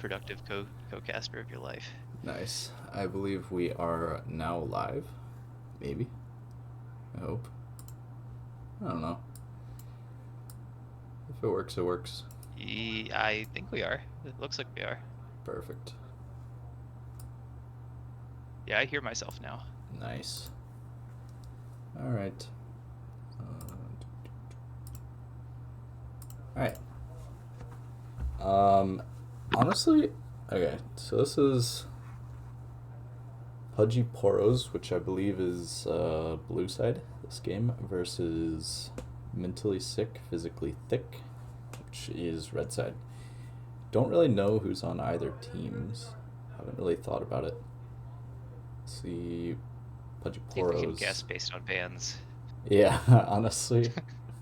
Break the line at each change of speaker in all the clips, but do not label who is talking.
productive co-caster of your life.
Nice. I believe we are now live. Maybe. I hope. I don't know. If it works, it works.
I think we are. It looks like we are.
Perfect.
Yeah, I hear myself now.
Nice. All right. All right. Honestly, okay. So this is Pudgy Poros, which I believe is blue side this game, versus Mentally Sick, Physically Thick, which is red side. Don't really know who's on either teams. Haven't really thought about it. Let's see, Pudgy
See if we can
Poros.
guess based on bands.
Yeah, honestly,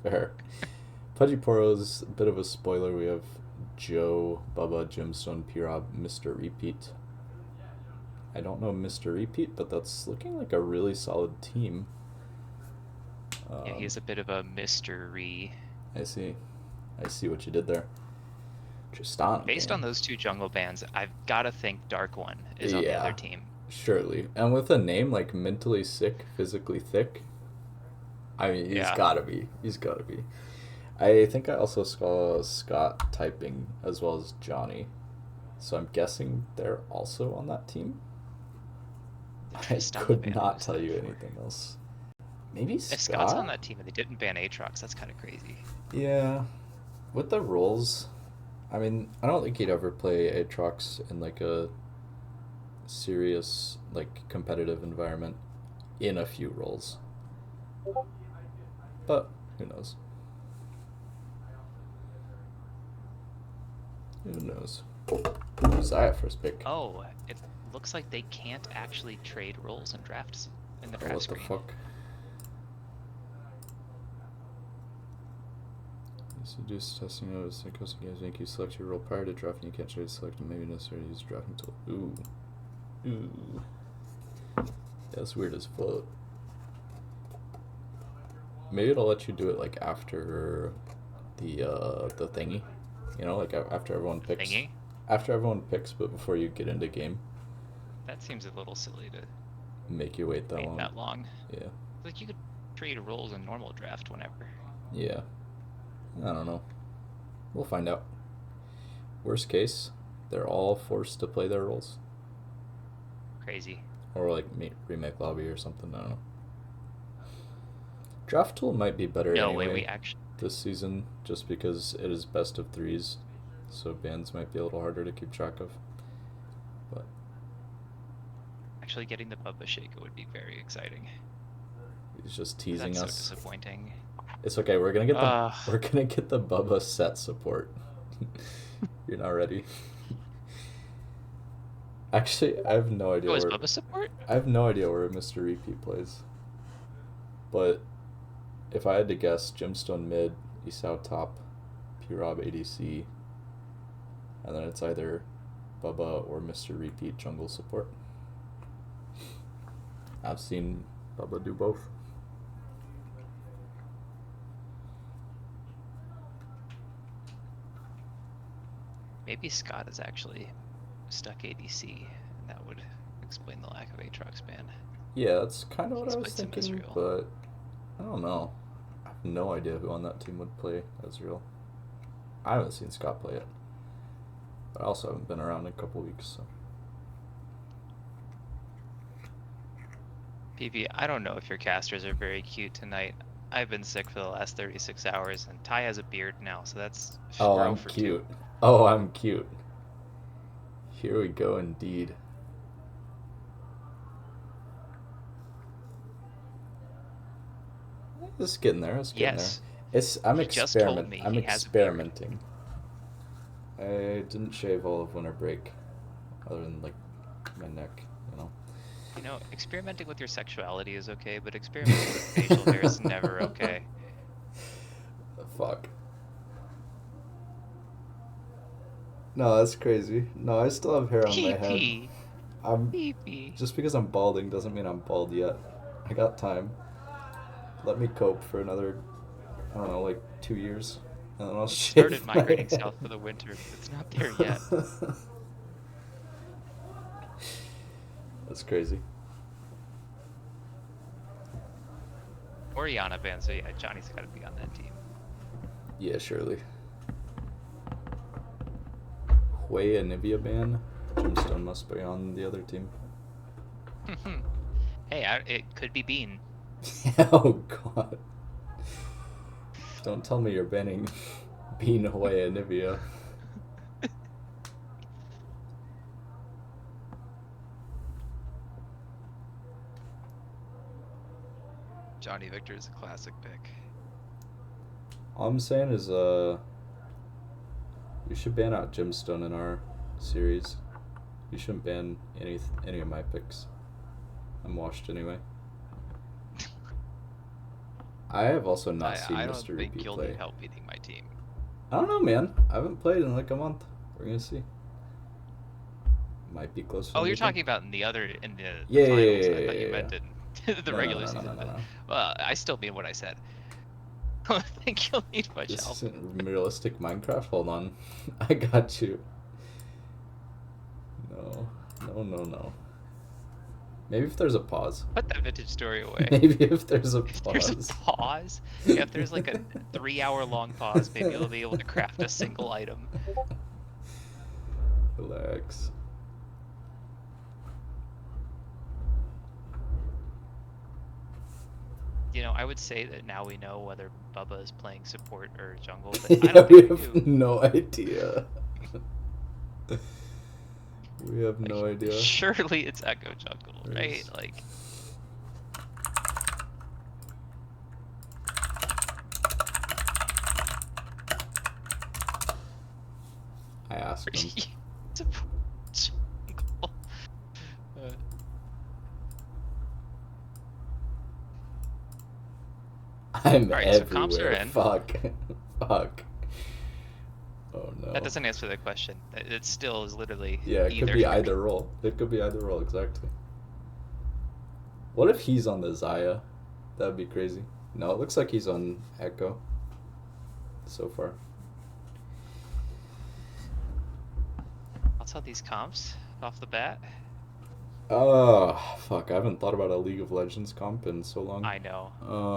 fair. Pudgy Poros, a bit of a spoiler. We have Joe, Bubba, Gemstone, P-Rob, Mr. Repeat. I don't know Mr. Repeat, but that's looking like a really solid team.
Yeah, he's a bit of a mystery.
I see what you did there. Tristan,
Based
man.
on those two jungle bands, I've got to think Dark One is on the other
Yeah,
team.
surely. And with a name like Mentally Sick, Physically Thick, I mean, he's
Yeah.
gotta be. He's gotta be. I think I also saw Scott typing as well as Johnny. So I'm guessing they're also on that team.
The
I
Tristan
could
band
not
was
tell
that
you
for?
anything else. Maybe
If Scott's on
Scott?
that team and they didn't ban Aatrox, that's kind of crazy.
Yeah. With the roles, I mean, I don't think he'd ever play Aatrox in like a serious, like competitive environment in a few roles. But who knows? Who knows? Zaya first pick.
Oh, it looks like they can't actually trade roles in drafts in the
Oh,
draft
what the
screen.
fuck? Seduce testing out as custom games make you select your role prior to drafting. You can't try to select and maybe necessarily use a drafting tool. Ooh. Ooh. That's weird as fuck. Maybe it'll let you do it like after the thingy. You know, like after everyone picks.
Thingy?
After everyone picks, but before you get into game.
That seems a little silly to
Make you wait that
wait
long.
that long.
Yeah.
Like you could trade roles in normal draft whenever.
Yeah. I don't know. We'll find out. Worst case, they're all forced to play their roles.
Crazy.
Or like remake lobby or something. I don't know. Draft tool might be better
No
anyway
way we actually
this season, just because it is best of threes, so bands might be a little harder to keep track of. But
getting the Bubba Shaker would be very exciting.
he's just teasing
That's
us.
so disappointing.
It's okay. We're gonna get the Bubba set support. You're not ready. Actually, I have no idea
Oh, is
where
Bubba support?
I have no idea where Mr. Repeat plays. But if I had to guess, Gemstone mid, Isao top, P-Rob ADC, and then it's either Bubba or Mr. Repeat jungle support. I've seen Bubba do both.
Maybe Scott is actually stuck ADC, and that would explain the lack of Aatrox ban.
Yeah, that's kind of what
He's
I was
played some
thinking,
Ezreal.
but I don't know. I have no idea who on that team would play Ezreal. I haven't seen Scott play it, but I also haven't been around in a couple weeks, so.
PP, I don't know if your casters are very cute tonight. I've been sick for the last 36 hours, and Ty has a beard now, so that's
Oh,
we're
I'm
0 for
cute.
2.
Oh, I'm cute. Here we go, indeed. It's getting there. It's getting
Yes.
there. I'm
He just told me
I'm
he has a beard.
experimenting. I didn't shave all of winter break, other than like my neck, you know.
You know, experimenting with your sexuality is okay, but experimenting with facial hair is never okay.
Fuck. No, that's crazy. No, I still have hair on my head.
PP.
I'm
PP.
just because I'm balding doesn't mean I'm bald yet. I got time. Let me cope for another, I don't know, like 2 years, and then I'll shave
Started
my
migrating
head.
south for the winter, but it's not there yet.
That's crazy.
Oriana ban, so yeah, Johnny's got to be on that team.
Yeah, surely. Hui Anivia ban. Gemstone must be on the other team.
Hey, it could be Bean.
Oh god. Don't tell me you're banning Bean Hui Anivia.
Johnny Victor is a classic pick.
All I'm saying is, you should ban out Gemstone in our series. You shouldn't ban any of my picks. I'm washed anyway. I have also not seen
I
Mr.
don't think
Repeat
you'll
play.
need help beating my team.
I don't know, man. I haven't played in like a month. We're gonna see. Might be closer.
Oh,
than
you're
you think.
talking about in the
Yeah,
finals.
yeah,
I thought you
yeah.
meant in the
No,
regular season.
no.
But, well, I still mean what I said. I don't think you'll need much
This
help.
isn't realistic Minecraft. Hold on. I got you. No. Maybe if there's a pause.
Put that vintage story away.
Maybe if there's a
If
pause.
there's a pause, yeah, if there's like a 3-hour long pause, maybe you'll be able to craft a single item.
Relax.
You know, I would say that now we know whether Bubba is playing support or jungle, but
Yeah,
I don't
we
think we
have
do.
no idea. We have no idea.
Surely it's Echo Jungle, right?
Yes.
Like,
I asked him.
support jungle.
I'm
Alright, so comps are
everywhere.
in.
Fuck. Oh no.
That doesn't answer the question. It still is literally
Yeah, it
either.
could be either role. It could be either role, exactly. What if he's on the Xayah? That'd be crazy. No, it looks like he's on Echo. So far.
I'll tell these comps off the bat.
Oh, fuck. I haven't thought about a League of Legends comp in so long.
I know.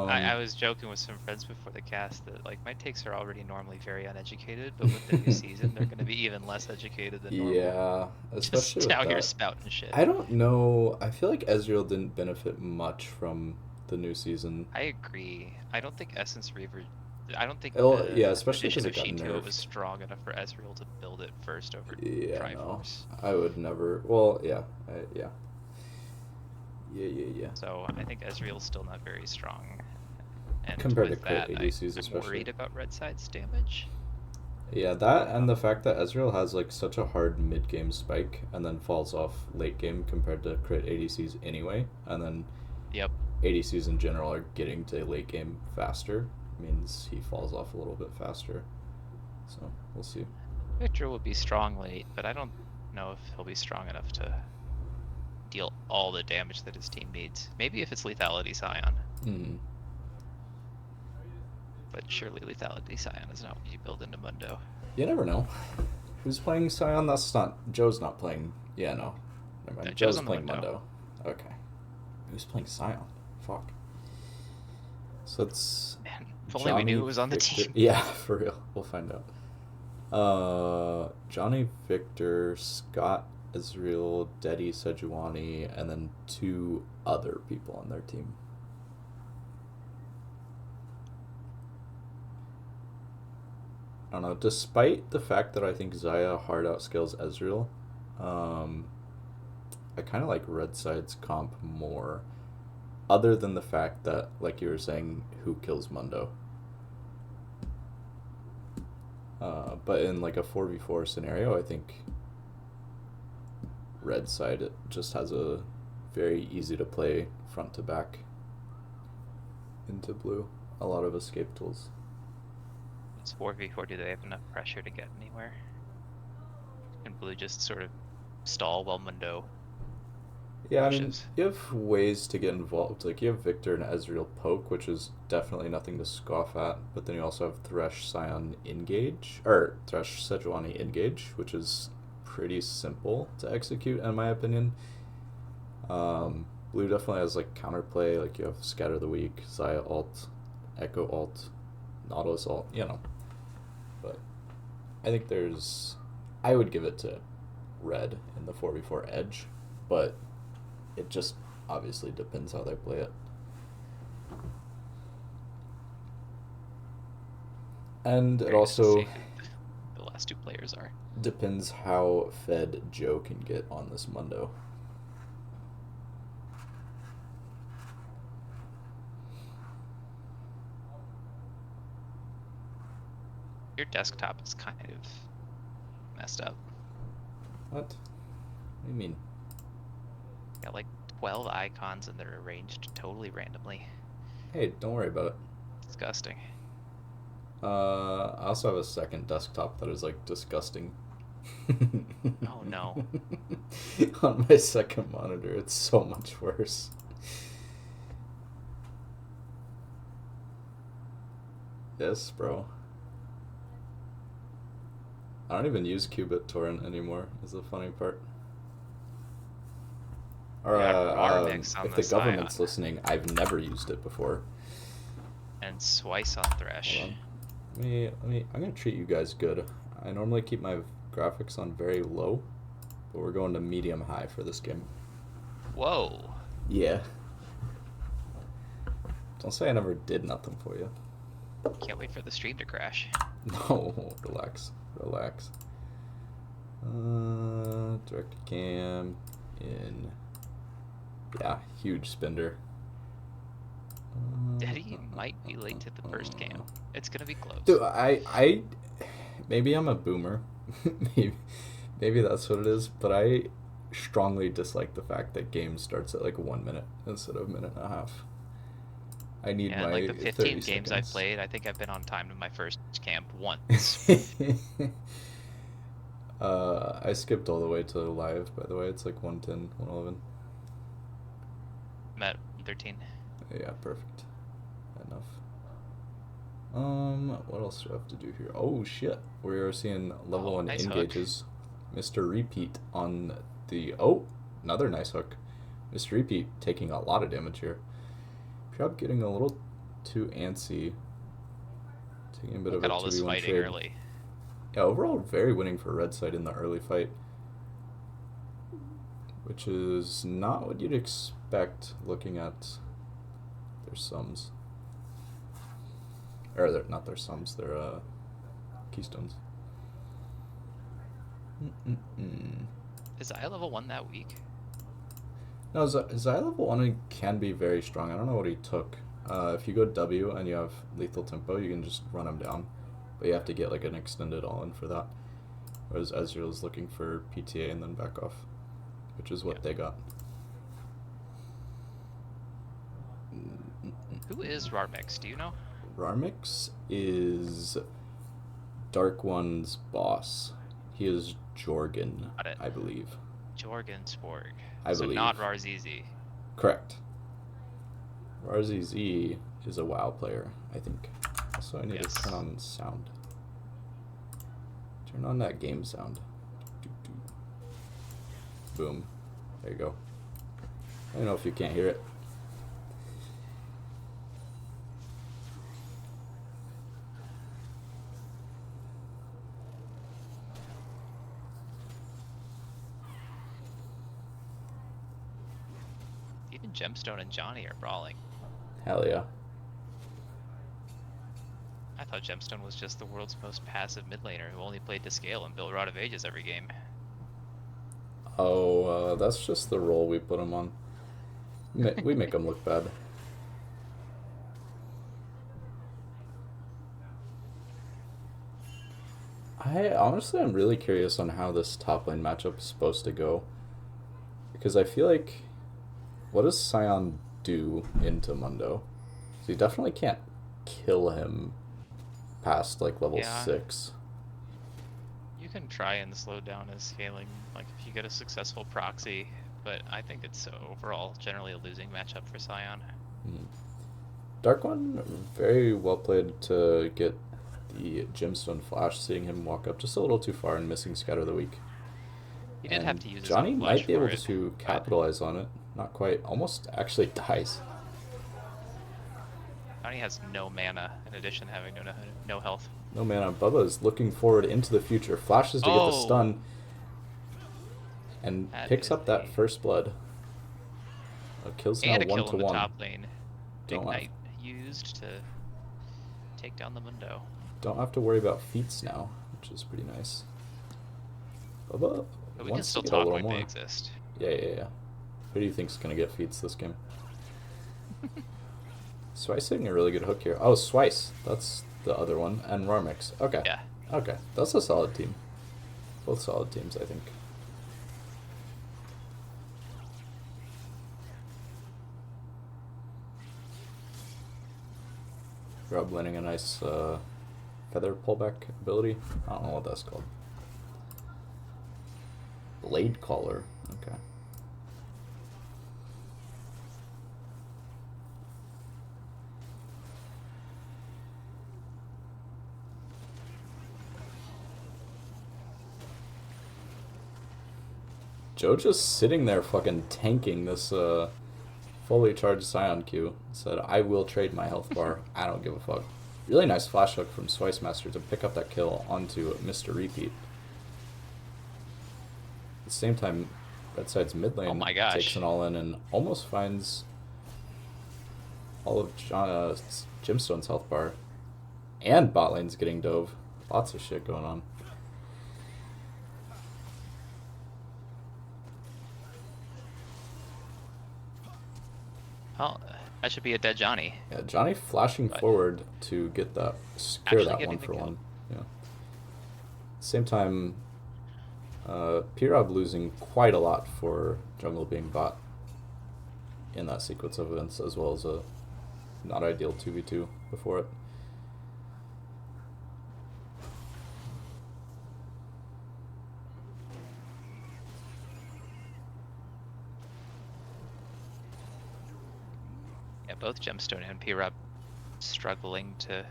I was joking with some friends before the cast that like my takes are already normally very uneducated, but with the new season they're going to be even less educated than normal.
Yeah, especially
Just
with
out
that.
here spouting shit.
I don't know. I feel like Ezreal didn't benefit much from the new season.
I agree. I don't think Essence Reaver. I don't think
Well,
the
yeah, especially
addition
'cause
of
it got
Shinto was
nerfed.
strong enough for Ezreal to build it first over
Yeah,
Triforce.
no. I would never. Well, yeah. Yeah. Yeah.
So I think Ezreal's still not very strong. And
Compared to
with
crit
that,
ADCs
I'm
especially.
worried about Red Side's damage.
Yeah, that and the fact that Ezreal has like such a hard mid game spike and then falls off late game compared to crit ADCs anyway, and then
Yep.
ADCs in general are getting to late game faster, means he falls off a little bit faster. So we'll see.
Victor will be strong late, but I don't know if he'll be strong enough to deal all the damage that his team needs. Maybe if it's Lethality Scion.
Mm.
But surely Lethality Scion is not what you build into Mundo.
You never know. Who's playing Scion? That's not Joe's not playing. Yeah, no. Never mind.
No, Joe's on the
playing
Mundo.
Okay. Who's playing Scion? Fuck. So it's
Man, if only we knew it was on the
Victor.
team.
Yeah, for real. We'll find out. Johnny Victor, Scott Ezreal, Dedi Sejuani, and then 2 other people on their team. I don't know. Despite the fact that I think Xayah hard outskills Ezreal, I kind of like Red Side's comp more. Other than the fact that, like you were saying, who kills Mundo. But in like a 4v4 scenario, I think Red Side just has a very easy to play front to back into blue. A lot of escape tools.
It's 4v4, do they have enough pressure to get anywhere? Can blue just sort of stall while Mundo
Yeah, I mean,
pushes?
you have ways to get involved. Like, you have Victor and Ezreal poke, which is definitely nothing to scoff at. But then you also have Thresh Scion engage, or Thresh Sejuani engage, which is pretty simple to execute, in my opinion. Blue definitely has like counterplay, like you have Scatter the Weak, Zaya ult, Echo ult, Nautilus ult, you know. But I think I would give it to red in the 4v4 edge, but it just obviously depends how they play it. And it
Curious to
also
see who the last two players are.
depends how fed Joe can get on this Mundo.
Your desktop is kind of messed up.
What? What do you mean?
Got like 12 icons and they're arranged totally randomly.
Hey, don't worry about it.
Disgusting.
I also have a second desktop that is like disgusting.
Oh no.
On my second monitor, it's so much worse. Yes, bro. I don't even use Qubit Torrent anymore, is the funny part. Or,
Yeah, RAR mix on
if the
the
government's
Scion.
listening, I've never used it before.
And Swice on Thresh.
Hold on. I'm gonna treat you guys good. I normally keep my graphics on very low, but we're going to medium high for this game.
Whoa.
Yeah. Don't say I never did nothing for you.
Can't wait for the stream to crash.
No, relax. Direct cam in. Yeah, huge spender.
Daddy might be late to the first game. It's gonna be close.
Dude, maybe I'm a boomer. maybe that's what it is, but I strongly dislike the fact that game starts at like 1 minute instead of a minute and a half. I need
Yeah,
my
like the 15 games I've
seconds.
played, I think I've been on time to my first camp once.
I skipped all the way to live, by the way. It's like 110, 111.
I'm at 13.
Yeah, perfect. Enough. What else do I have to do here? Oh shit, we are seeing level 1
nice
engages. Mr. Repeat on the another nice hook. Mr. Repeat taking a lot of damage here. Prop getting a little too antsy. Taking a bit
Look
of
at
a
all this
2v1
fighting
trade.
early.
Yeah, overall very winning for red side in the early fight, which is not what you'd expect looking at their sums. Or they're not their sums, they're keystones.
Is I level 1 that weak?
No, Zai level 1 can be very strong. I don't know what he took. If you go W and you have lethal tempo, you can just run him down. But you have to get like an extended all-in for that. Whereas Ezreal's looking for PTA and then back off, which is what they got.
Who is Rarmix? Do you know?
Rarmix is Dark One's boss. He is Jorgen, I believe.
Jorgensporg.
I
so
believe.
not Rarzizi.
Correct. Rarzizi is a WoW player, I think. Also, I need to turn on sound. Turn on that game sound. Boom. There you go. I don't know if you can't hear it.
Even Gemstone and Johnny are brawling.
Hell yeah.
I thought Gemstone was just the world's most passive mid laner who only played to scale and built Rod of Ages every game.
Oh, that's just the role we put him on. We make him look bad. I'm really curious on how this top lane matchup is supposed to go. Because I feel like, what does Sion do into Mundo? So you definitely can't kill him past like level 6.
You can try and slow down his scaling, like if you get a successful proxy, but I think it's overall generally a losing matchup for Sion.
Dark One, very well played to get the Gemstone Flash, seeing him walk up just a little too far and missing Scatter the Weak.
He did have to use
Johnny
his own flash
might be able
for it,
to capitalize on it. Not quite. Almost actually dies.
Johnny has no mana, in addition to having no health.
No mana. Bubba is looking forward into the future. Flashes to get the stun. And
That
picks
is
up that first blood. Kills now
and a
1
kill
to
in the
1.
top lane.
Don't
Ignite used to take down the Mundo.
Don't have to worry about feats now, which is pretty nice. Bubba
But we can
wants
still
to get a
talk
little
like
more.
they exist.
Yeah. Who do you think's gonna get feats this game? Swice hitting a really good hook here. Oh, Swice. That's the other one. And Rarmix. Okay.
Yeah.
Okay. That's a solid team. Both solid teams, I think. Rob winning a nice feather pullback ability. I don't know what that's called. Blade Caller. Okay. Joe just sitting there fucking tanking this fully charged Scion Q. Said, I will trade my health bar. I don't give a fuck. Really nice flash hook from Swice Master to pick up that kill onto Mr. Repeat. At the same time, Red Side's mid lane takes an all in and almost finds all of Gemstone's health bar. And bot lane's getting dove. Lots of shit going on.
Oh, that should be a dead Johnny.
Yeah, Johnny flashing forward to get that, secure that 1-for-1. Yeah. Same time, P-Rob losing quite a lot for jungle being bot in that sequence of events, as well as a not ideal 2v2 before it.
Yeah, both Gemstone and P-Rob struggling to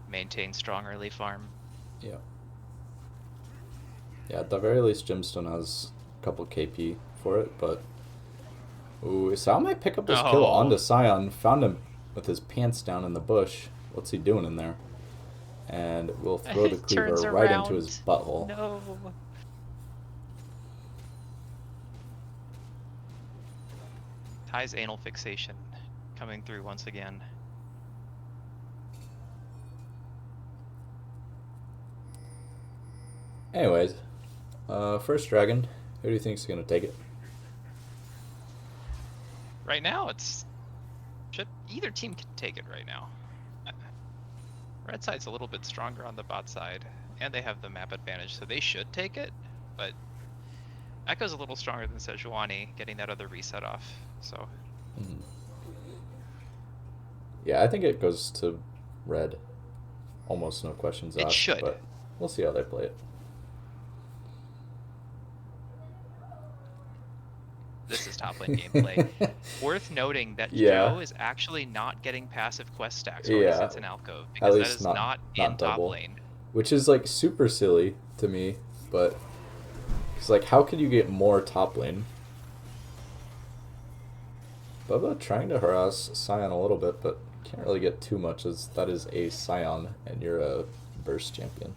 maintain strong early farm.
Yeah. Yeah, at the very least, Gemstone has a couple KP for it, but... Ooh, Sal might pick up this kill onto Scion. Found him with his pants down in the bush. What's he doing in there? And we'll throw the cleaver right into his butthole.
No. Ty's anal fixation coming through once again.
Anyways, first dragon. Who do you think's gonna take it?
Right now, either team can take it right now. Red side's a little bit stronger on the bot side, and they have the map advantage, so they should take it. But Echo's a little stronger than Sejuani, getting that other reset off. So.
Mm-hmm. Yeah, I think it goes to red. Almost no questions asked.
It should.
But we'll see how they play it.
This is top lane gameplay. Worth noting that Joe is actually not getting passive quest stacks when he sits in alcove, because that is not in top lane.
Which is like super silly to me, but it's like, how could you get more top lane? Bubba trying to harass Scion a little bit, but can't really get too much, as that is a Scion and you're a burst champion.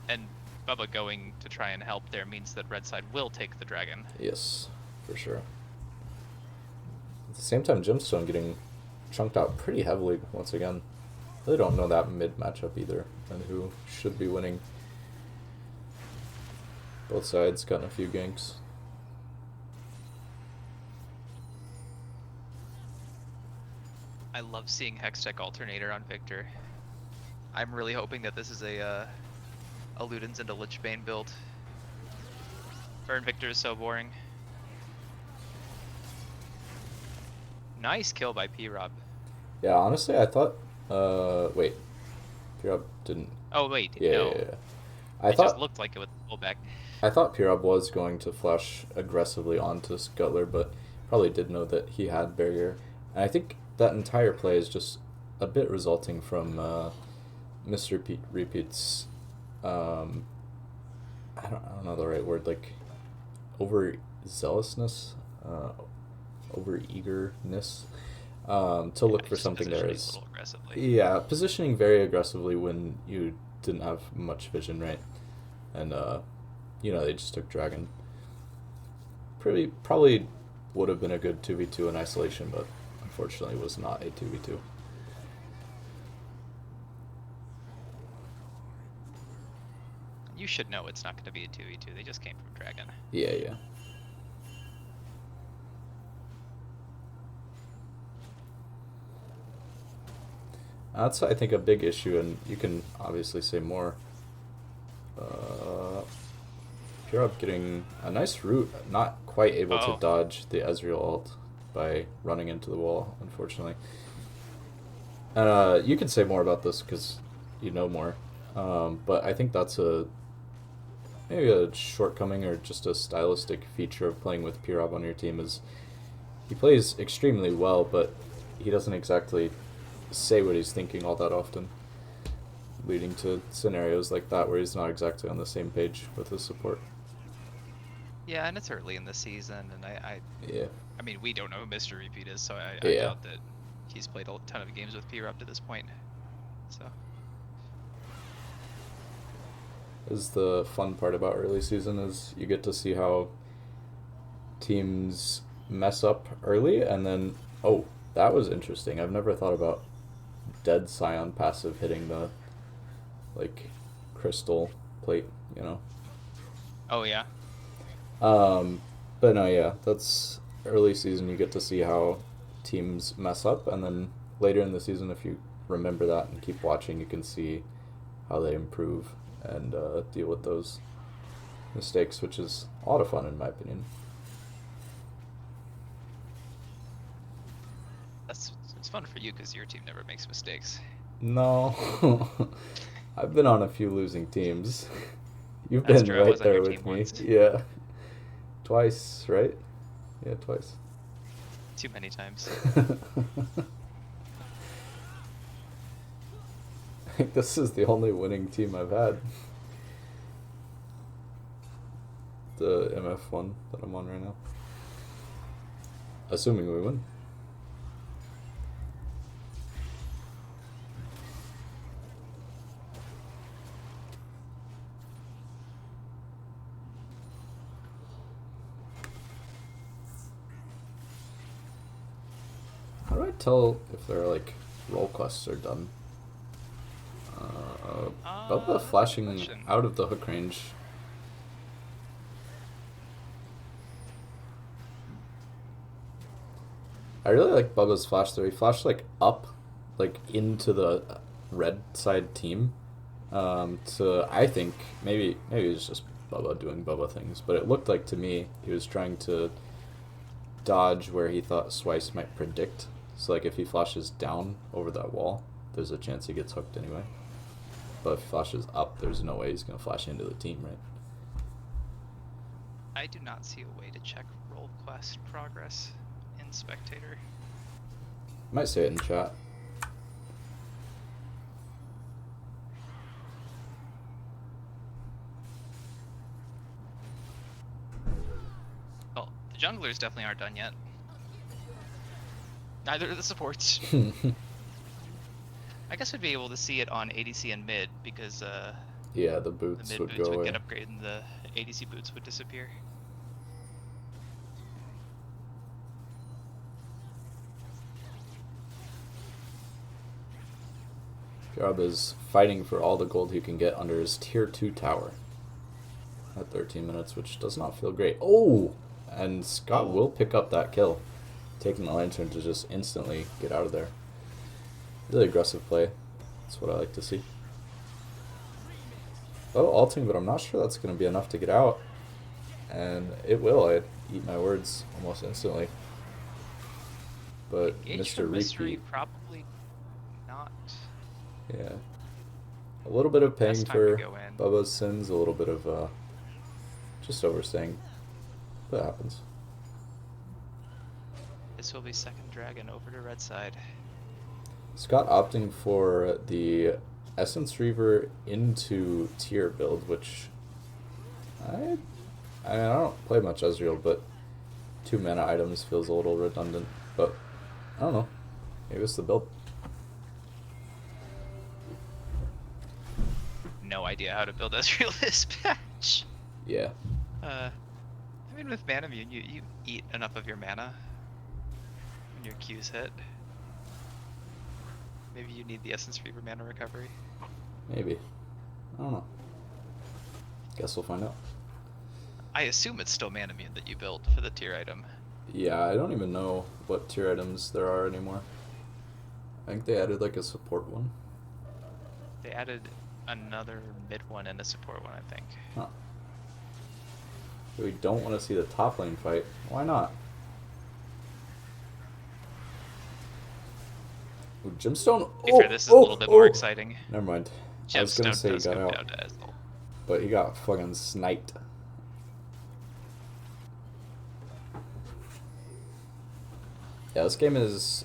And Bubba going to try and help there means that red side will take the dragon.
Yes, for sure. At the same time, Gemstone getting chunked out pretty heavily once again. Really don't know that mid matchup either, and who should be winning. Both sides gotten a few ganks.
I love seeing Hextech Alternator on Victor. I'm really hoping that this is a Ludens into Lichbane build. Burn Victor is so boring. Nice kill by P-Rob.
Yeah, honestly, I thought... wait. P-Rob didn't...
Oh, wait,
yeah,
no.
Yeah.
It just looked like it with the pullback.
I thought P-Rob was going to flash aggressively onto Scuttler, but probably did know that he had barrier. And I think that entire play is just a bit resulting from Mr. Repeat's... I don't know the right word, like, overzealousness. over eagerness to look for
Just
something there
positioning a
is
little aggressively.
yeah, positioning very aggressively when you didn't have much vision, right? And they just took dragon. Probably would have been a good 2v2 in isolation, but unfortunately was not a 2v2.
You should know it's not going to be a 2v2. They just came from dragon.
Yeah. That's, I think, a big issue, and you can obviously say more. Pure up getting a nice route, not quite able to dodge the Ezreal ult by running into the wall, unfortunately. You can say more about this because you know more, but I think that's maybe a shortcoming or just a stylistic feature of playing with Pirab on your team is he plays extremely well, but he doesn't exactly say what he's thinking all that often, leading to scenarios like that where he's not exactly on the same page with his support.
Yeah, and it's early in the season, and I mean, we don't know who Mr. Repeat is, so I doubt that he's played a ton of games with P up to this point. So.
Is the fun part about early season is you get to see how teams mess up early, and then that was interesting. I've never thought about Dead Scion passive hitting the crystal plate,
Oh yeah.
But no, yeah, that's early season. You get to see how teams mess up, and then later in the season, if you remember that and keep watching, you can see how they improve and deal with those mistakes, which is a lot of fun in my opinion.
It's fun for you because your team never makes mistakes.
No, I've been on a few losing teams. You've
That's
been
true.
right there with me.
Once.
Yeah, twice, right? Yeah, twice.
Too many times.
I think this is the only winning team I've had. The MF1 that I'm on right now. Assuming we win. How do I tell if they're role quests are done? Bubba flashing out of the hook range. I really like Bubba's flash there. He flashed up, into the red side team. I think maybe it's just Bubba doing Bubba things, but it looked like to me he was trying to dodge where he thought Swice might predict. So if he flashes down over that wall, there's a chance he gets hooked anyway. But if he flashes up, there's no way he's going to flash into the team, right?
I do not see a way to check role quest progress in Spectator.
Might say it in chat.
Well, the junglers definitely aren't done yet. Neither are the supports. I guess we'd be able to see it on ADC and mid because
yeah, the boots
the mid
would
boots
go
would
away.
get upgraded and the ADC boots would disappear.
Job is fighting for all the gold he can get under his tier 2 tower at 13 minutes, which does not feel great. Oh! And Scott will pick up that kill, taking the lantern to just instantly get out of there. Really aggressive play. That's what I like to see. Oh, ulting, but I'm not sure that's going to be enough to get out. And it will. I eat my words almost instantly. But Mr. Repeat.
Probably not.
Yeah. A little bit of paying for Bubba's sins, a little bit of just overstaying. That happens.
This will be second dragon over to red side. Scott
opting for the Essence Reaver into tier build, which I don't play much Ezreal, but 2 mana items feels a little redundant, but I don't know. Maybe it's the build.
No idea how to build Ezreal this patch.
Yeah.
I mean, with Mana Immune, you eat enough of your mana when your Q's hit. Maybe you need the Essence Reaver mana recovery.
Maybe. I don't know. Guess we'll find out.
I assume it's still Mana Immune that you built for the tier item.
Yeah, I don't even know what tier items there are anymore. I think they added like a support one.
They added another mid one and a support one, I think.
Huh. We don't want to see the top lane fight. Why not? Ooh, Gemstone.
To be fair, this is a little bit more exciting.
Never mind. I was gonna
Gemstone
say he
does
got
come
out,
down to Ezreal.
but he got fucking sniped. Yeah, this game is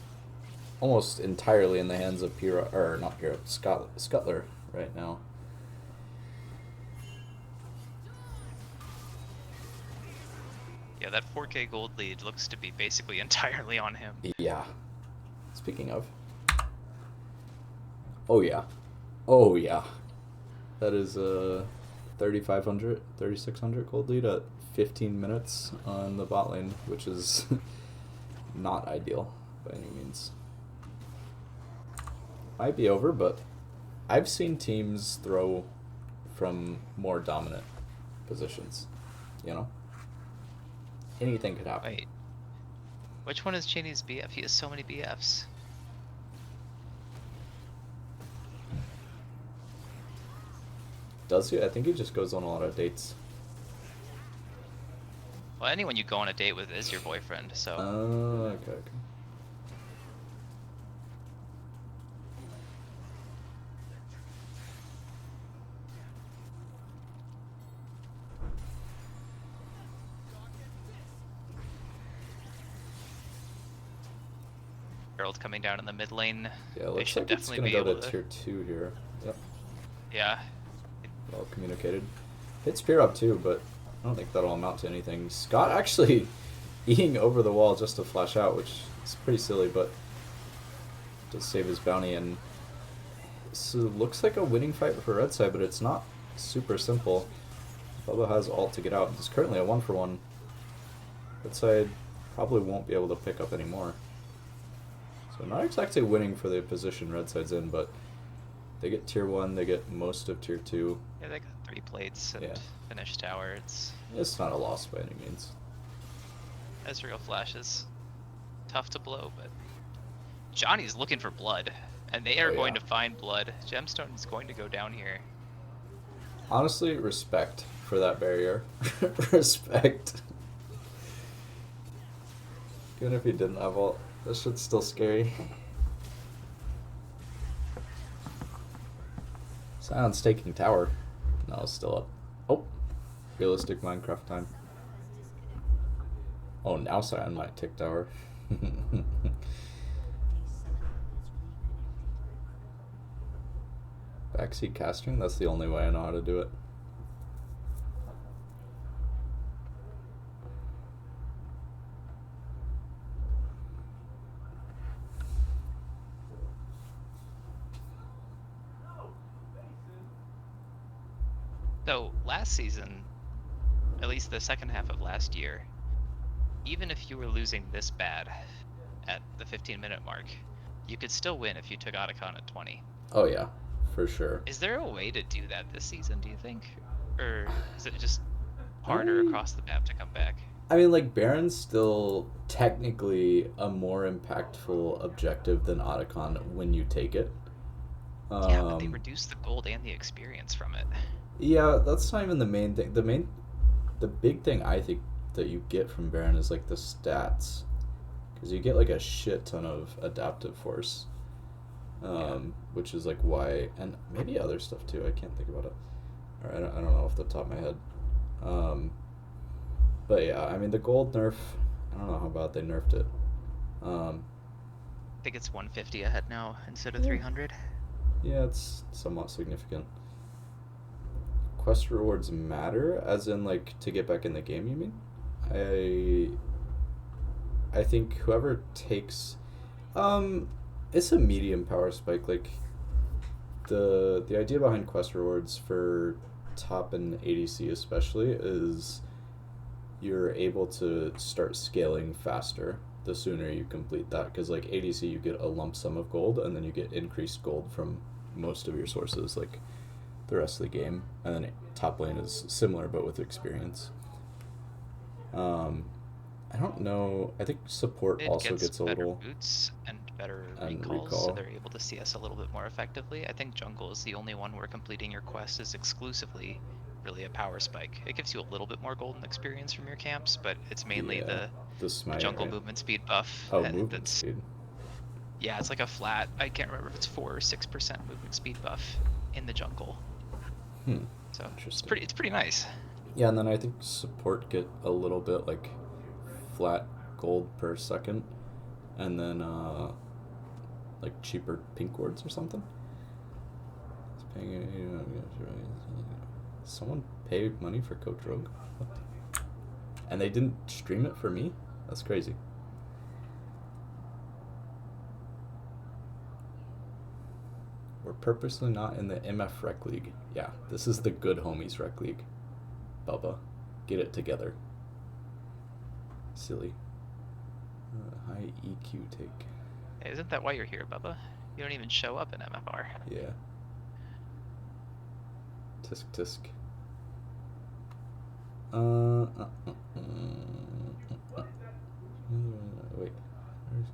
almost entirely in the hands of Pyrrha, or not Pyrrha, Scuttler right now.
Yeah, that 4K gold lead looks to be basically entirely on him.
Yeah. Speaking of. Oh yeah. Oh yeah. That is a 3,500, 3,600 gold lead at 15 minutes on the bot lane, which is not ideal by any means. Might be over, but I've seen teams throw from more dominant positions, you know? Anything could happen.
Wait. Which one is Cheney's BF? He has so many BFs.
Does he? I think he just goes on a lot of dates.
Well, anyone you go on a date with is your boyfriend, so...
Okay.
Herald coming down in the mid lane.
Yeah,
They
looks
should
like it's
definitely
gonna
be
go
able
to
to...
tier 2 here. Yep,
Yeah.
well communicated. Hit spear up too, but I don't think that'll amount to anything. Scott actually eating over the wall just to flash out, which is pretty silly, but to save his bounty. And so it looks like a winning fight for red side, but it's not super simple. Bubba has ult to get out. It's currently a 1-for-1. Red side probably won't be able to pick up anymore. So not exactly winning for the position red side's in, but they get tier 1, they get most of tier 2.
Yeah, they got 3 plates and
Yeah.
finished tower.
It's not a loss by any means.
Ezreal flashes. Tough to blow, but... Johnny's looking for blood, and they are going to find blood. Gemstone is going to go down here.
Honestly, respect for that barrier. Respect. Even if he didn't have ult, that shit's still scary. Sion's taking tower. No, it's still up. Oh, realistic Minecraft time. Oh, now Sion might take tower. Backseat casting? That's the only way I know how to do it.
So, last season, at least the second half of last year, even if you were losing this bad at the 15-minute mark, you could still win if you took Otacon at 20.
Oh yeah, for sure.
Is there a way to do that this season, do you think? Or is it just harder across the map to come back?
I mean, like, Baron's still technically a more impactful objective than Otacon when you take it.
Yeah, but they reduce the gold and the experience from it.
Yeah, that's not even the main thing. The big thing I think that you get from Baron is like the stats, because you get like a shit ton of adaptive force, which is like why, and maybe other stuff too. I can't think about it, or I don't know off the top of my head. But yeah, I mean the gold nerf. I don't know how bad they nerfed it.
I think it's 150 ahead now instead of 300.
Yeah, it's somewhat significant. Quest rewards matter, as in like to get back in the game, you mean? I think whoever takes, um, it's a medium power spike. Like the idea behind quest rewards for top and ADC especially is you're able to start scaling faster the sooner you complete that, because like ADC you get a lump sum of gold and then you get increased gold from most of your sources like the rest of the game, and then top lane is similar but with experience. um I don't know, I think support
It
also
gets
gets a
better
little,
boots and better
and
recalls, so
recall.
they're able to see us a little bit more effectively. I think jungle is the only one where completing your quest is exclusively really a power spike. It gives you a little bit more golden experience from your camps, but it's mainly
Yeah, the
the
smite,
jungle
right?
movement speed buff
Oh, movement
that's,
speed.
yeah, it's like a flat, I can't remember if it's 4 or 6% movement speed buff in the jungle.
Hmm,
So
interesting.
it's pretty nice.
Yeah, and then I think support get a little bit like flat gold per second, and then like cheaper pink wards or something. It's paying, someone pay money for Coach Rogue, what? And they didn't stream it for me. That's crazy. We're purposely not in the MF Rec League. Yeah, this is the good homies Rec League. Bubba, get it together. Silly. High EQ take.
Hey, isn't that why you're here, Bubba? You don't even show up in MFR.
Yeah. Tisk tisk. Wait. Where's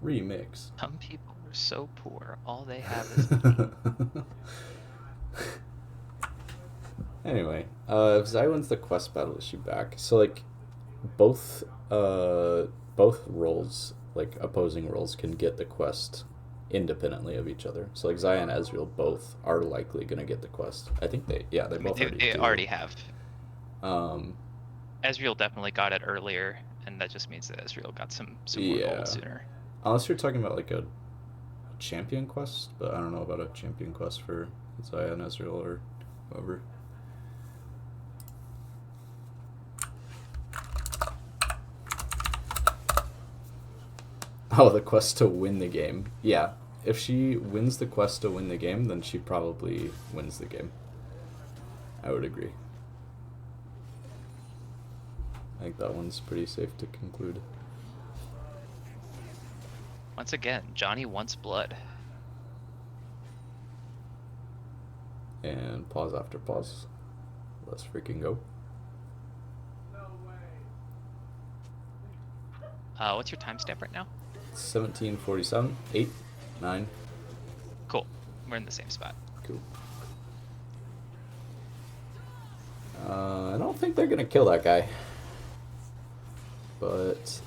remix?
Some people are so poor, all they have is money.
Anyway, if Zai wins the quest battle, is she back? So like, both both roles, like opposing roles, can get the quest independently of each other. So like Zai and Ezreal both are likely gonna get the quest. I think they, yeah, they
I mean,
both already
they
do.
already have.
Um,
Ezreal definitely got it earlier, and that just means that Ezreal got some more gold
yeah.
sooner.
Unless you're talking about like a champion quest, but I don't know about a champion quest for Zai and Ezreal or whoever. Oh, the quest to win the game. Yeah. If she wins the quest to win the game, then she probably wins the game. I would agree. I think that one's pretty safe to conclude.
Once again, Johnny wants blood.
And pause after pause. Let's freaking go.
What's your timestamp right now?
17:47. 8, 9.
Cool. We're in the same spot.
Cool. I don't think they're gonna kill that guy. But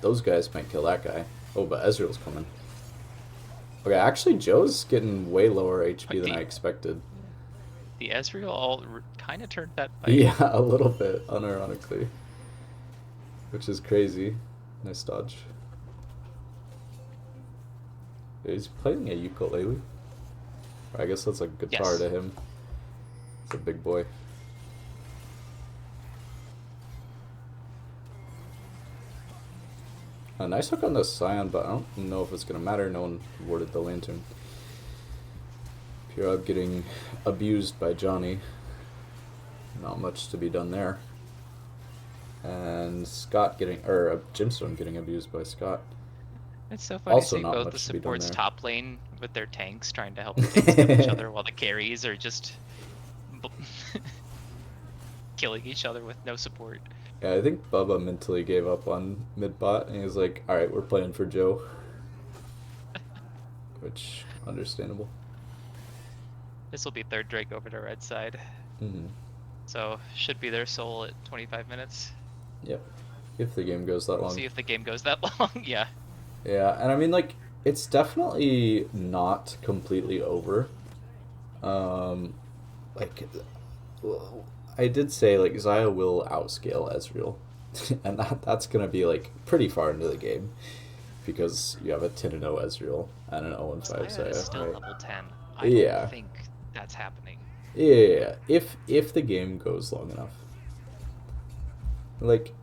those guys might kill that guy. Oh, but Ezreal's coming. Okay, actually Joe's getting way lower HP than I expected.
The Ezreal all kind of turned that fight.
Yeah, a little bit, unironically. Which is crazy. Nice dodge. He's playing a ukulele. I guess that's a guitar
Yes.
to him. It's a big boy. A nice hook on the Scion, but I don't know if it's going to matter. No one warded the Lantern. Pure getting abused by Johnny. Not much to be done there. And Scott getting, or Jimstone getting abused by Scott.
It's so funny
Also
seeing
not
both the
much to be done
supports
there.
top lane with their tanks trying to help the tanks kill each other while the carries are just killing each other with no support.
Yeah, I think Bubba mentally gave up on mid bot, and he was like, "Alright, we're playing for Joe." Which, understandable.
This will be third Drake over to red side.
Mm-hmm.
So should be their soul at 25 minutes.
Yep. If the game goes that long.
See if the game goes that long. Yeah.
Yeah, and I mean, like, it's definitely not completely over. Like, I did say, like, Xayah will outscale Ezreal. And that's going to be, like, pretty far into the game. Because you have a 10-0 Ezreal and an 0-5
Xayah is
Xayah,
still
right?
level 10. I
Yeah.
don't think that's happening.
Yeah, if the game goes long enough. Like,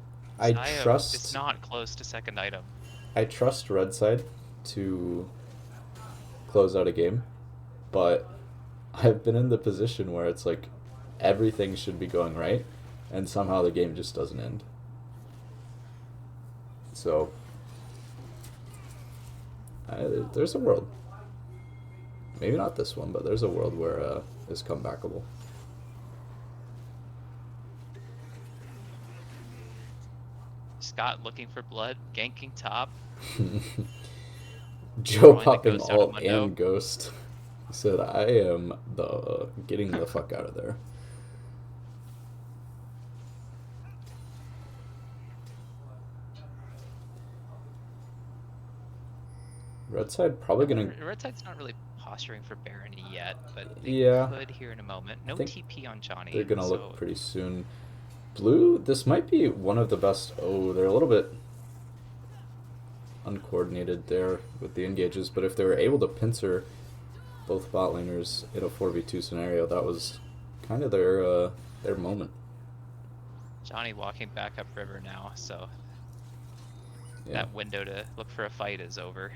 I
It's
trust
not close to second item.
I trust Red Side to close out a game, but I've been in the position where it's like everything should be going right, and somehow the game just doesn't end. So there's a world. Maybe not this one, but there's a world where it's comebackable.
Scott looking for blood, ganking top.
Joe
Throwing the
popping
ghost out of
alt
window.
and ghost. He said, "I am the getting the fuck out of there." Red side probably gonna.
Red side's not really posturing for Baron yet, but they
Yeah,
could here in a moment.
I
No
think
TP on Johnny,
they're gonna look
so
pretty soon. Blue, this might be one of the best. Oh, they're a little bit uncoordinated there with the engages, but if they were able to pincer both bot laners in a 4v2 scenario, that was kind of their moment.
Johnny walking back up river now, so
Yeah.
that window to look for a fight is over.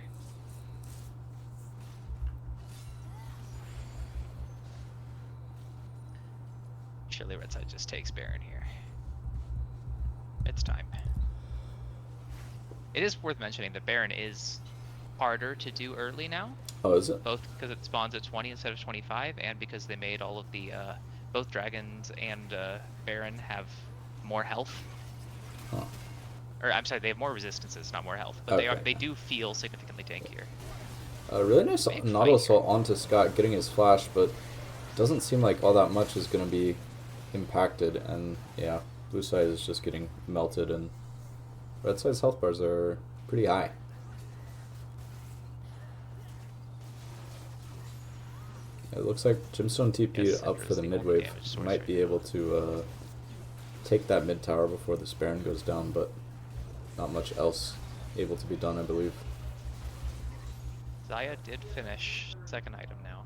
Surely red side just takes Baron here. It's time. It is worth mentioning that Baron is harder to do early now,
Oh, is it?
both because it spawns at 20 instead of 25, and because they made all of the both dragons and Baron have more health.
Huh.
Or I'm sorry, they have more resistances, not more health, but
Okay.
they do feel significantly tankier.
Really nice
Big
Nautilus
fight here.
assault onto Scott, getting his flash, but doesn't seem like all that much is going to be impacted. And yeah, blue side is just getting melted, and red side's health bars are pretty high. It looks like Gemstone TP
Yes,
up for the
interesting.
mid
Only
wave.
damage source
Might
right
be
now.
able to take that mid tower before the Baron goes down, but not much else able to be done, I believe.
Zaya did finish second item now.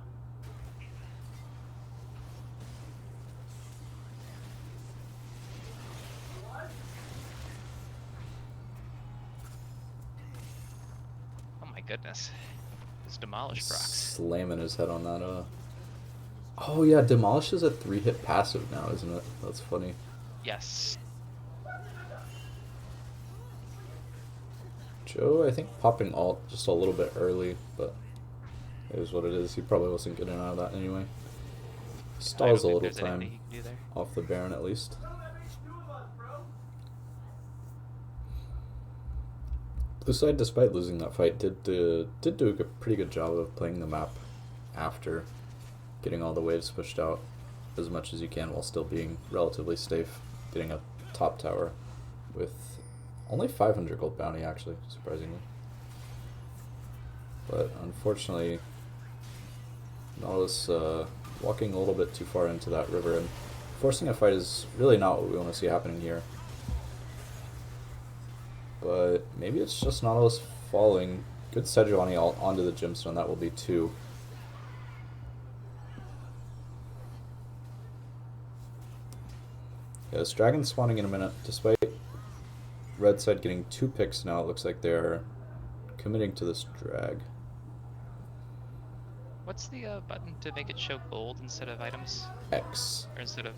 Oh my goodness. Just demolish procs.
Slamming his head on that. Oh yeah, Demolish is a 3-hit passive now, isn't it? That's funny.
Yes.
Joe, I think popping alt just a little bit early, but it is what it is. He probably wasn't getting out of that anyway.
I
Stalls a
don't think
little
there's anything
time
he can do there.
off the Baron at least. Blue side, despite losing that fight, did do a pretty good job of playing the map after getting all the waves pushed out as much as you can while still being relatively safe, getting a top tower with only 500 gold bounty, actually, surprisingly. But unfortunately, Nautilus walking a little bit too far into that river, and forcing a fight is really not what we want to see happening here. But maybe it's just Nautilus falling. Good Sejuani onto the gemstone, that will be 2. Yeah, this dragon spawning in a minute. Despite red side getting 2 picks now, it looks like they're committing to this drag.
What's the button to make it show gold instead of items?
X.
Or instead of...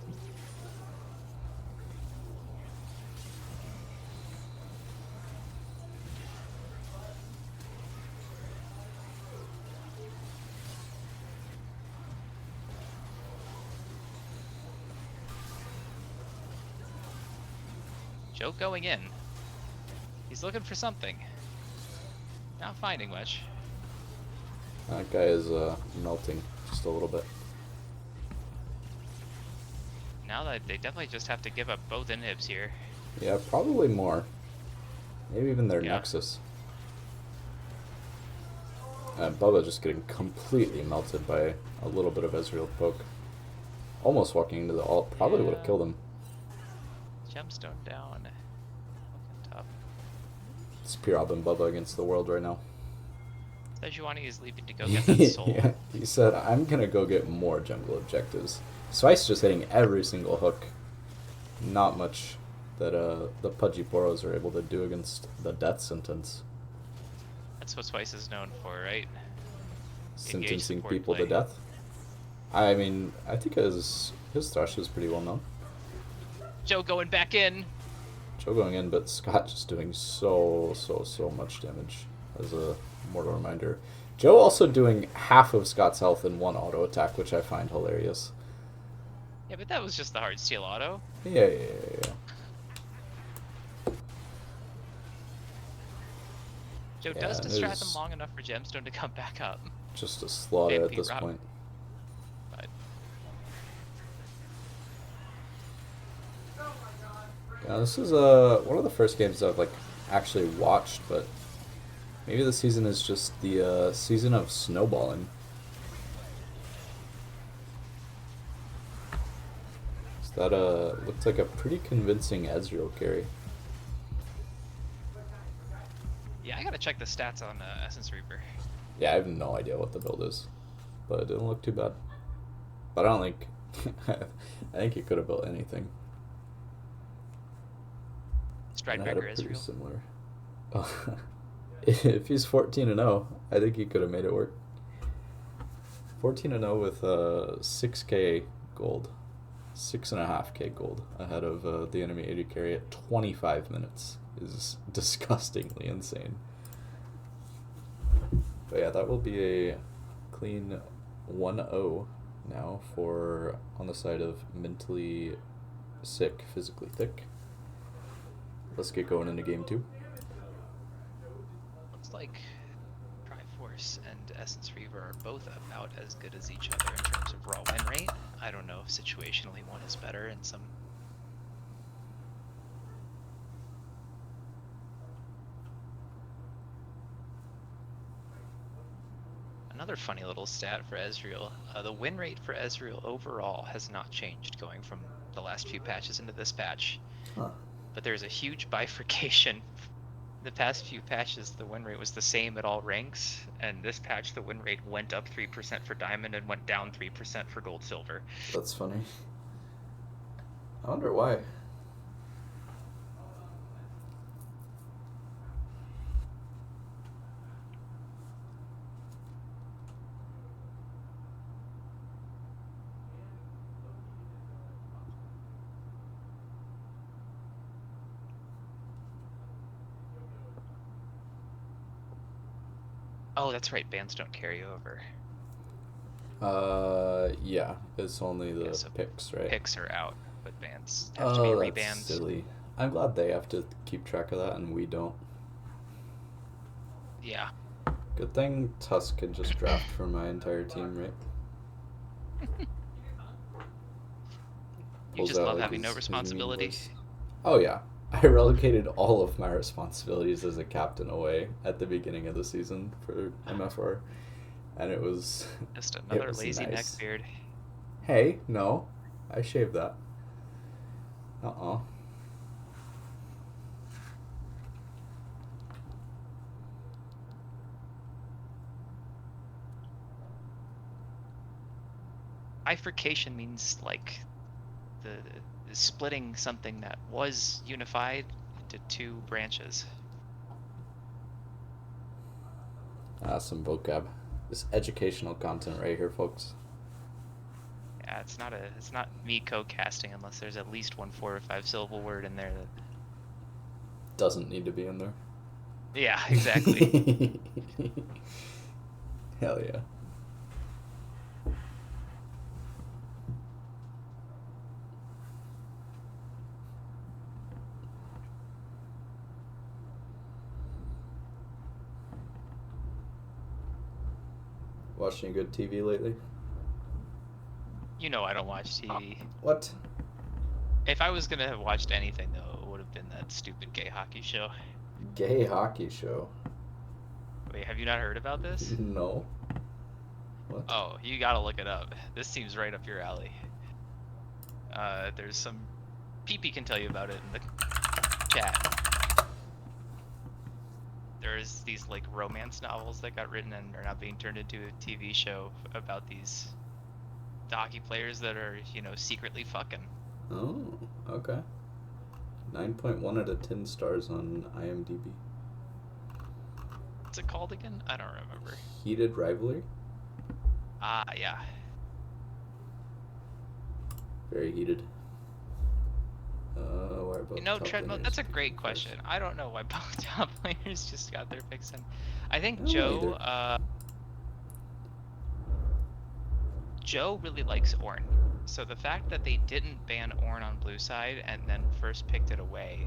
Joe going in. He's looking for something. Not finding much.
That guy is melting just a little bit.
Now that they definitely just have to give up both inhibs here.
Yeah, probably more. Maybe even their
Yeah.
Nexus. And Bubba just getting completely melted by a little bit of Ezreal poke. Almost walking into the ult. Probably would have
Yeah.
killed him.
Gemstone down. Looking tough.
It's Pirab and Bubba against the world right now.
Sejuani is leaving to go get that soul.
Yeah, he said, I'm gonna go get more jungle objectives. Swice just hitting every single hook. Not much that the Pudgy Poros are able to do against the death sentence.
That's what Swice is known for, right?
Sentencing people to death. I mean, I think his thrush is pretty well known.
Joe going back in.
Joe going in, but Scott just doing so much damage as a mortal reminder. Joe also doing half of Scott's health in one auto attack, which I find hilarious.
Yeah, but that was just the hard steel auto.
Yeah.
Joe does distract them long enough for Gemstone to come back up.
Just a slaughter at this point.
But...
Yeah, this is one of the first games I've like actually watched, but maybe the season is just the season of snowballing. So that looked like a pretty convincing Ezreal carry.
Yeah, I gotta check the stats on Essence Reaper.
Yeah, I have no idea what the build is, but it didn't look too bad. But I don't think I think he could have built anything.
Stridebreaker Ezreal.
Similar. If he's 14-0, I think he could have made it work. 14-0 with 6k gold, 6.5k gold ahead of the enemy AD carry at 25 minutes is disgustingly insane. But yeah, that will be a clean 1-0 now for on the side of mentally sick, physically thick. Let's get going into game 2.
Looks like Triforce and Essence Reaver are both about as good as each other in terms of raw win rate. I don't know if situationally one is better in some... Another funny little stat for Ezreal, the win rate for Ezreal overall has not changed going from the last few patches into this patch.
Huh.
But there's a huge bifurcation. The past few patches, the win rate was the same at all ranks, and this patch, the win rate went up 3% for Diamond and went down 3% for Gold Silver.
That's funny. I wonder why.
Oh, that's right, bans don't carry over.
Yeah, it's only the
so
picks, right?
Picks are out, but bans have to be rebans.
That's silly. I'm glad they have to keep track of that and we don't.
Yeah.
Good thing Tusk can just draft for my entire team, right?
You just love having no responsibility.
Oh yeah. I relegated all of my responsibilities as a captain away at the beginning of the season for MFR, and it was
just another lazy
nice.
neckbeard.
Hey, no, I shaved that.
Bifurcation means like the splitting something that was unified into two branches.
Some vocab. This educational content right here, folks.
Yeah, it's not me co-casting unless there's at least 1 4 or 5 syllable word in there that
doesn't need to be in there.
Yeah, exactly.
Hell yeah. Watching good TV lately?
You know I don't watch TV.
What?
If I was gonna have watched anything though, it would have been that stupid gay hockey show.
Gay hockey show?
Wait, have you not heard about this?
No. What?
Oh, you gotta look it up. This seems right up your alley. There's some... PP can tell you about it in the chat. there's these like romance novels that got written and are now being turned into a TV show about these hockey players that are, secretly fucking.
Oh, okay. 9.1 out of 10 stars on IMDb.
What's it called again? I don't remember.
Heated Rivalry?
Yeah.
Very heated. Why both top
Treadmill,
laners
that's a
picking
great
first?
question. I don't know why both top players just got their picks in. I think
I don't know
Joe really likes Ornn. So the fact that they didn't ban Ornn on blue side and then first picked it away,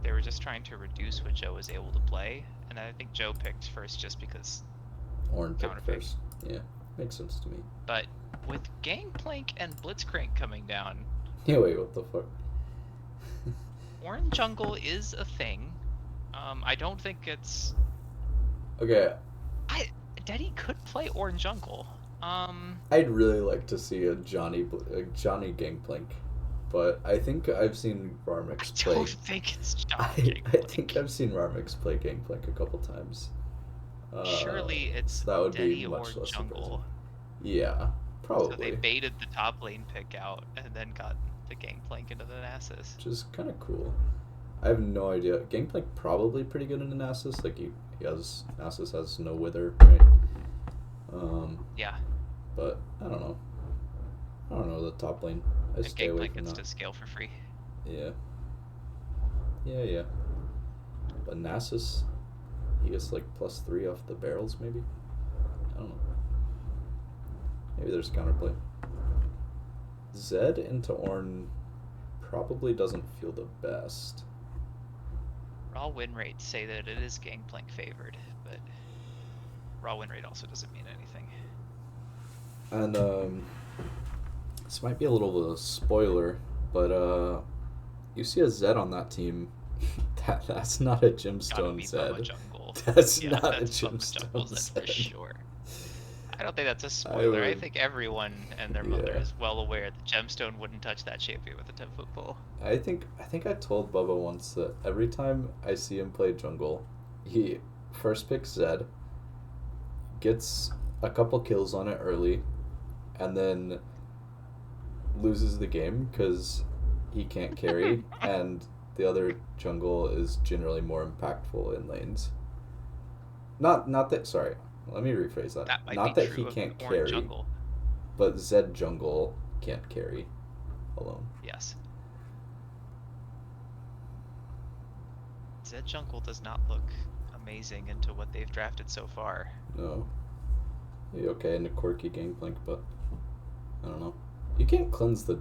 they were just trying to reduce what Joe was able to play. And I think Joe picked first just because
Ornn picked
counterpick.
first. Yeah, makes sense to me.
But with Gangplank and Blitzcrank coming down,
Yeah, wait, what the fuck?
Ornn jungle is a thing. I don't think it's...
Okay.
Daddy could play Ornn jungle.
I'd really like to see a Johnny Gangplank, but I think I've seen Rarmix play.
I don't think it's Johnny
I think I've seen Rarmix play Gangplank a couple times.
Surely it's
so that would
Daddy
be much
or
less
jungle.
surprising. Yeah, probably.
So they baited the top lane pick out and then got the Gangplank into the Nasus.
Which is kind of cool. I have no idea. Gangplank probably pretty good in the Nasus. Like Nasus has no wither, right?
Yeah.
But I don't know. The top lane. I
And
stay away
Gangplank
from
gets
that.
to scale for free.
Yeah. Yeah. But Nasus, he gets like +3 off the barrels, maybe. I don't know. Maybe there's counterplay. Zed into Ornn probably doesn't feel the best.
Raw win rates say that it is Gangplank favored, but raw win rate also doesn't mean anything.
And this might be a little of a spoiler, but you see a Zed on that team. That's not a Gemstone Zed. That's not a Gemstone Zed
for sure. I don't think that's a spoiler. I think everyone and their mother is well aware that Gemstone wouldn't touch that champion with a 10-foot pole.
I think I told Bubba once that every time I see him play jungle, he first picks Zed, gets a couple kills on it early, and then loses the game because he can't carry, and the other jungle is generally more impactful in lanes. Not that. Sorry, let me rephrase that. Not that he can't carry, jungle. But Zed jungle can't carry alone.
Yes. Zed jungle does not look amazing into what they've drafted so far.
No. Okay, and a quirky Gangplank, but I don't know. You can't cleanse the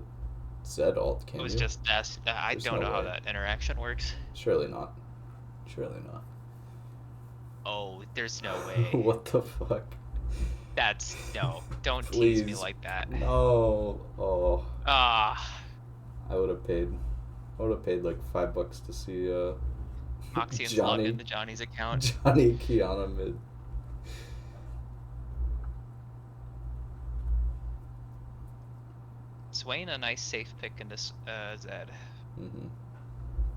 Zed ult, can you?
It was just asked. I don't know how that interaction works.
Surely not.
Oh, there's no way.
What the fuck?
No. Don't tease me like that.
No. Oh.
Ah.
I would have paid like $5 to see
Oxion's logged into Johnny's account.
Johnny Kiana mid.
Swain a nice safe pick into Zed.
Mm-hmm.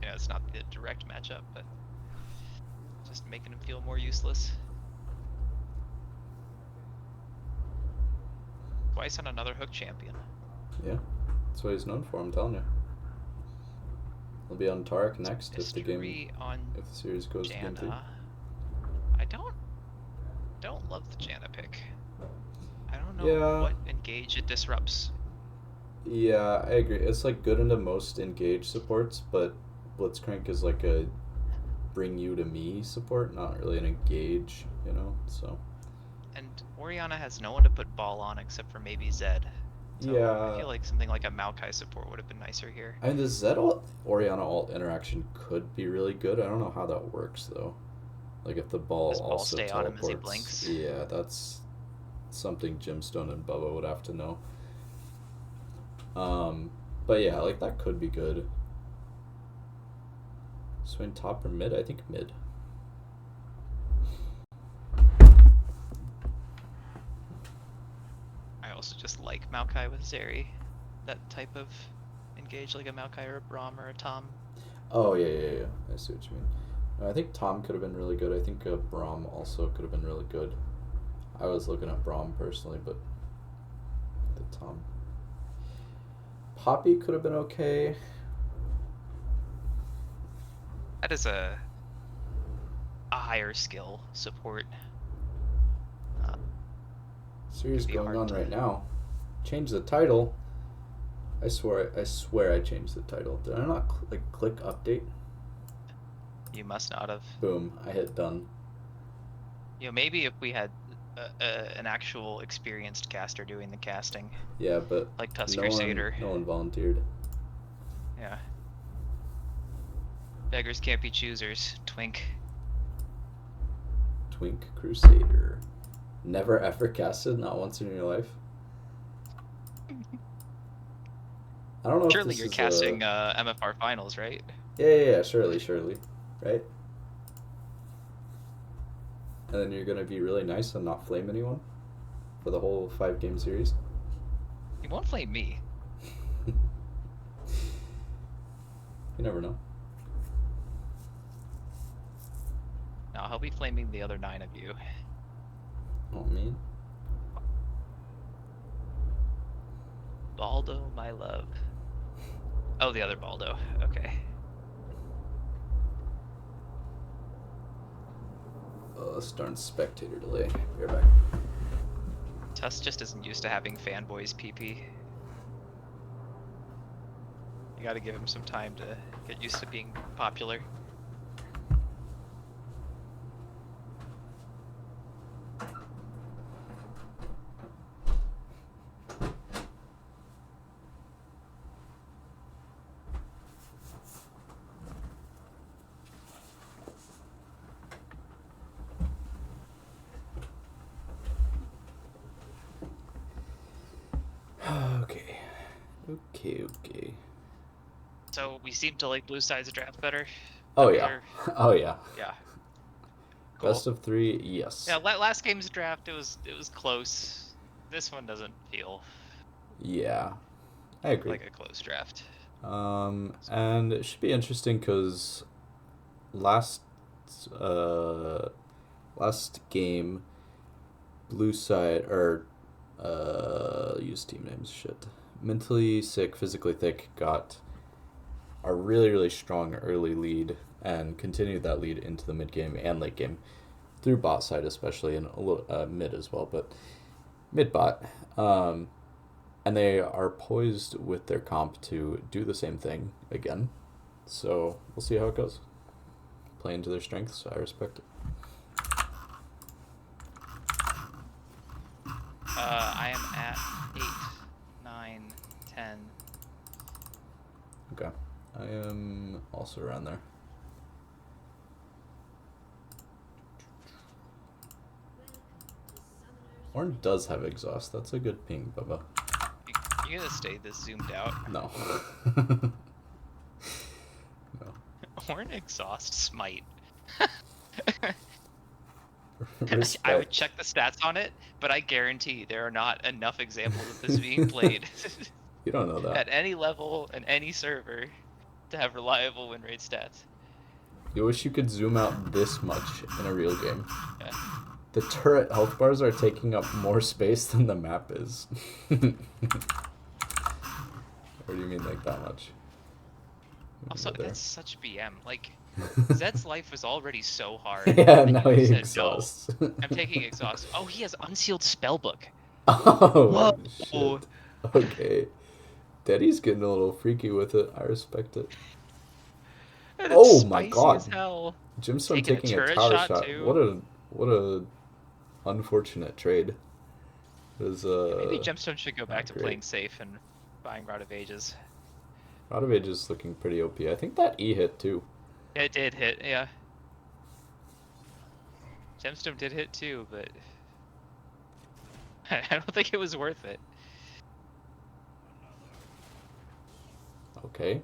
It's not the direct matchup, but just making him feel more useless. Twice on another hook champion.
Yeah, that's what he's known for. I'm telling you. He'll be on Tarek next if the series goes to game 3.
I don't love the Janna pick. I don't know what engage it disrupts.
Yeah, I agree. It's like good into most engage supports, but Blitzcrank is like a bring you to me support, not really an engage, so.
And Orianna has no one to put ball on except for maybe Zed. So
yeah.
I feel like something like a Maokai support would have been nicer here.
I mean, the Zed Orianna ult interaction could be really good. I don't know how that works though. Like if the ball also
stay
teleports.
On him as he blinks?
Yeah, that's something Gemstone and Bubba would have to know. But yeah, like that could be good. Swing top or mid? I think mid.
I also just like Maokai with Zeri. That type of engage, like a Maokai or a Braum or a Tom.
Oh, yeah. I see what you mean. I think Tom could have been really good. I think Braum also could have been really good. I was looking at Braum personally, but the Tom. Poppy could have been okay.
That is a higher skill support.
Series
be
going
hard
on
to-
right now. Change the title. I swear I changed the title. Did I not click update?
You must not have.
Boom, I hit done.
Maybe if we had an actual experienced caster doing the casting.
Yeah, but
like Tusk
no
Crusader.
no one volunteered.
Yeah. Beggars can't be choosers. Twink.
Twink Crusader. Never ever casted, not once in your life. I don't know
Surely
if this
you're
is
casting MFR finals, right?
Yeah, surely, right? And then you're gonna be really nice and not flame anyone for the whole 5-game series.
He won't flame me.
You never know.
No, he'll be flaming the other 9 of you.
Oh man.
Baldo, my love. Oh, the other Baldo. Okay.
Oh, this darn spectator delay. Be right back.
Tusk just isn't used to having fanboys PP. You gotta give him some time to get used to being popular.
Okay.
So we seem to like blue side's draft better.
Oh yeah. Oh yeah.
Yeah. Cool.
Best of 3, yes.
Yeah, last game's draft it was close. This one doesn't feel
Yeah, I agree.
like a close draft.
And it should be interesting because last game, blue side use team names. Shit. Mentally sick, physically thick got a really strong early lead and continued that lead into the mid game and late game through bot side especially and a little mid as well, but mid bot. And they are poised with their comp to do the same thing again. So we'll see how it goes. Play into their strengths, so I respect it.
I am at 8, 9, 10.
Okay. I am also around there. Orange does have exhaust. That's a good ping, Bubba.
You gonna stay this zoomed out?
No. No.
Horn exhaust smite.
Respect.
I would check the stats on it, but I guarantee there are not enough examples of this being played
You don't know that.
at any level and any server to have reliable win rate stats.
You wish you could zoom out this much in a real game.
Yeah.
The turret health bars are taking up more space than the map is. Or do you mean like that much?
Also,
There.
that's such BM. Like, Zed's life was already so hard.
Yeah,
and
now
he
he
said,
exhausts.
No, I'm taking exhaust. Oh, he has unsealed spellbook.
Oh,
Whoa.
shit. Okay. Daddy's getting a little freaky with it. I respect it.
And
Oh
it's
my
spicy
god.
as hell.
Jimstone
Taking a
taking a
turret
tower
shot,
shot.
too.
What a unfortunate trade. It was
Maybe Gemstone should go back to
great.
playing safe and buying Rod of Ages.
Rod of Age is looking pretty OP. I think that E hit too.
It did hit, yeah. Gemstone did hit too, but I don't think it was worth it.
Okay.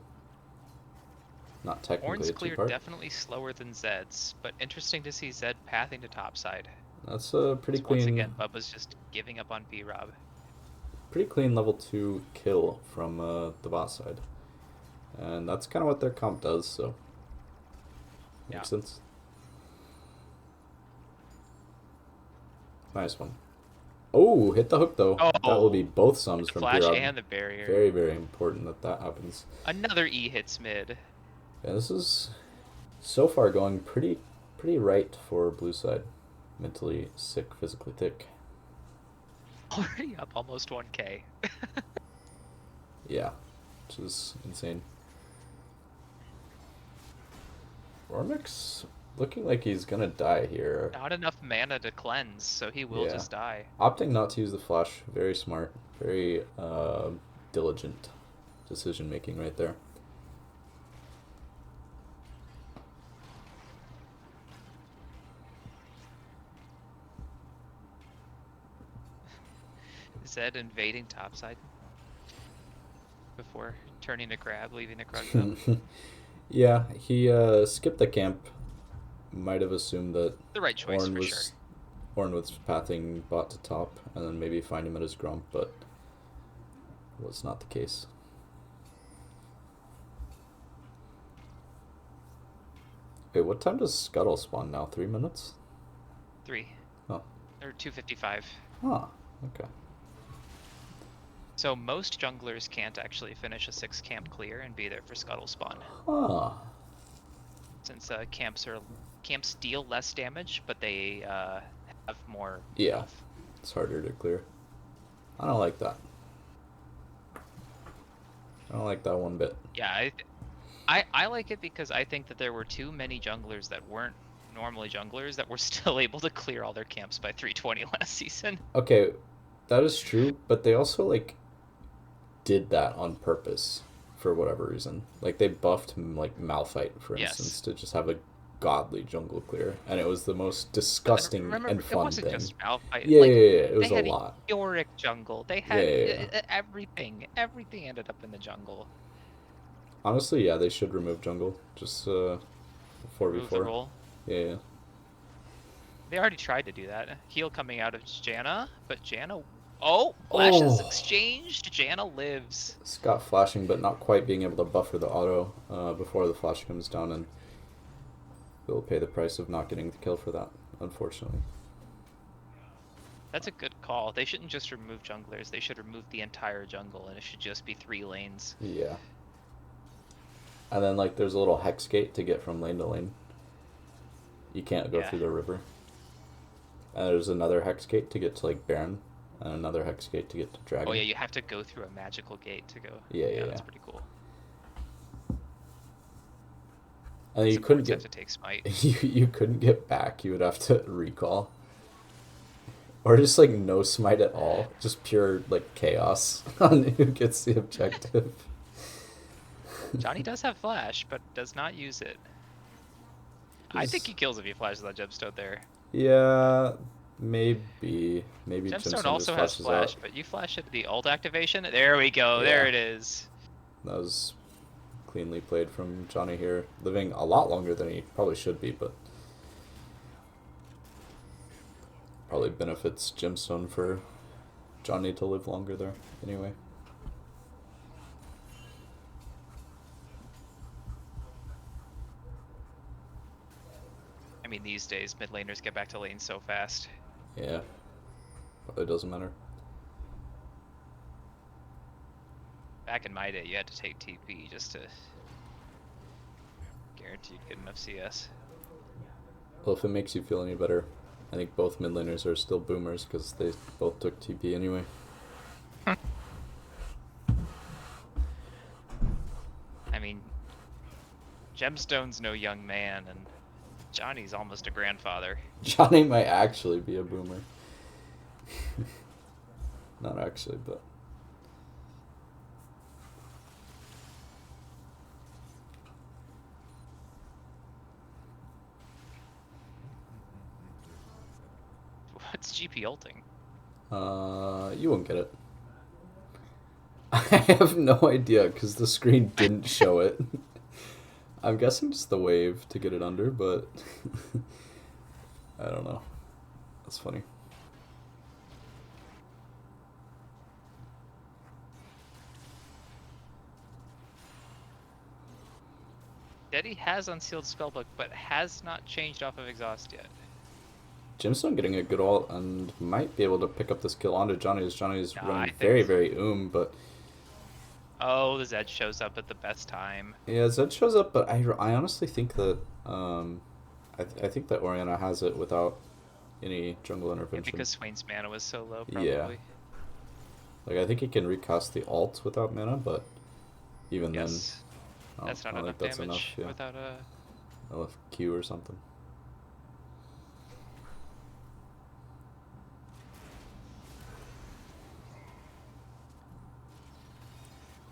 Not technically
Horn's
a
clear
two-part.
definitely slower than Zed's, but interesting to see Zed pathing to topside.
That's a pretty
So once
clean,
again, Bubba's just giving up on B-Rob.
pretty clean level 2 kill from the bot side. And that's kind of what their comp does, so. Makes sense. Nice one. Oh, hit the hook though. That will be
Oh,
both sums
the
from
flash
P-Rob.
and the barrier.
Very, very important that that happens.
Another E hits mid.
Yeah, this is so far going pretty right for blue side. Mentally sick, physically thick.
Already up almost 1K.
Yeah, which is insane. Ormix looking like he's gonna die here.
Not enough mana to cleanse, so he will
Yeah.
just die.
Opting not to use the flash, very smart, very diligent decision making right there.
Zed invading topside before turning to grab, leaving the Krug up.
Yeah, he skipped the camp. Might have assumed that
The right choice for sure.
Orn was pathing bot to top, and then maybe find him at his grump, but was not the case. Wait, what time does Scuttle spawn now? 3 minutes?
3.
Oh.
Or 2:55.
Ah, okay.
So most junglers can't actually finish a 6 camp clear and be there for Scuttle spawn.
Ah.
Since camps deal less damage, but they have more
Yeah,
health.
it's harder to clear. I don't like that. I don't like that one bit.
Yeah, I like it because I think that there were too many junglers that weren't normally junglers that were still able to clear all their camps by 320 last season.
Okay, that is true, but they also like did that on purpose for whatever reason. Like they buffed like Malphite, for instance, to just have a godly jungle clear, and it was the most disgusting
Remember,
and
it
fun
wasn't
thing.
just Malphite.
Yeah,
Like,
yeah, yeah, it was
they
a
had
lot.
Yorick jungle. They
Yeah,
had
yeah, yeah.
everything. Everything ended up in the jungle.
Honestly, yeah, they should remove jungle. Just 4v4.
Remove the role.
Yeah, yeah.
They already tried to do that. Heal coming out of Janna, but Janna... Oh! Flashes
Oh!
exchanged. Janna lives.
Scott flashing, but not quite being able to buffer the auto before the flash comes down, and will pay the price of not getting the kill for that, unfortunately.
That's a good call. They shouldn't just remove junglers. They should remove the entire jungle, and it should just be 3 lanes.
Yeah. And then, like, there's a little hex gate to get from lane to lane. You can't go through the river. And there's another hex gate to get to, like, Baron, and another hex gate to get to Dragon.
Oh yeah, you have to go through a magical gate to go.
Yeah.
That's pretty cool.
And you couldn't get
have to take smite.
you couldn't get back. You would have to recall, or just like no smite at all, just pure like chaos on who gets the objective.
Johnny does have flash, but does not use it. I think he kills if he flashes that gemstone there.
Yeah, maybe
Gemstone also has flash,
out.
but you flash it the ult activation. There we go.
Yeah.
There it is.
That was cleanly played from Johnny here, living a lot longer than he probably should be, but probably benefits Gemstone for Johnny to live longer there anyway.
I mean, these days mid laners get back to lane so fast.
Yeah, probably doesn't matter.
Back in my day, you had to take TP just to guarantee you'd get enough CS.
Well, if it makes you feel any better, I think both mid laners are still boomers because they both took TP anyway.
I mean, Gemstone's no young man, and Johnny's almost a grandfather.
Johnny might actually be a boomer. Not actually, but...
What's GP ulting?
You won't get it. I have no idea because the screen didn't show it. I'm guessing just the wave to get it under, but I don't know. That's funny.
Daddy has unsealed spellbook, but has not changed off of exhaust yet.
Jimstone getting a good ult and might be able to pick up this kill onto Johnny as Johnny's
No,
running
I think.
very but
Oh, the Zed shows up at the best time.
yeah, Zed shows up, but I honestly think that I think that Oriana has it without any jungle
Yeah,
intervention.
because Swain's mana was so low,
Yeah.
probably.
Like I think he can recast the ult without mana, but even
Yes.
then,
That's
I
not
don't
enough
think that's enough.
damage
Yeah,
without a...
LFQ or something.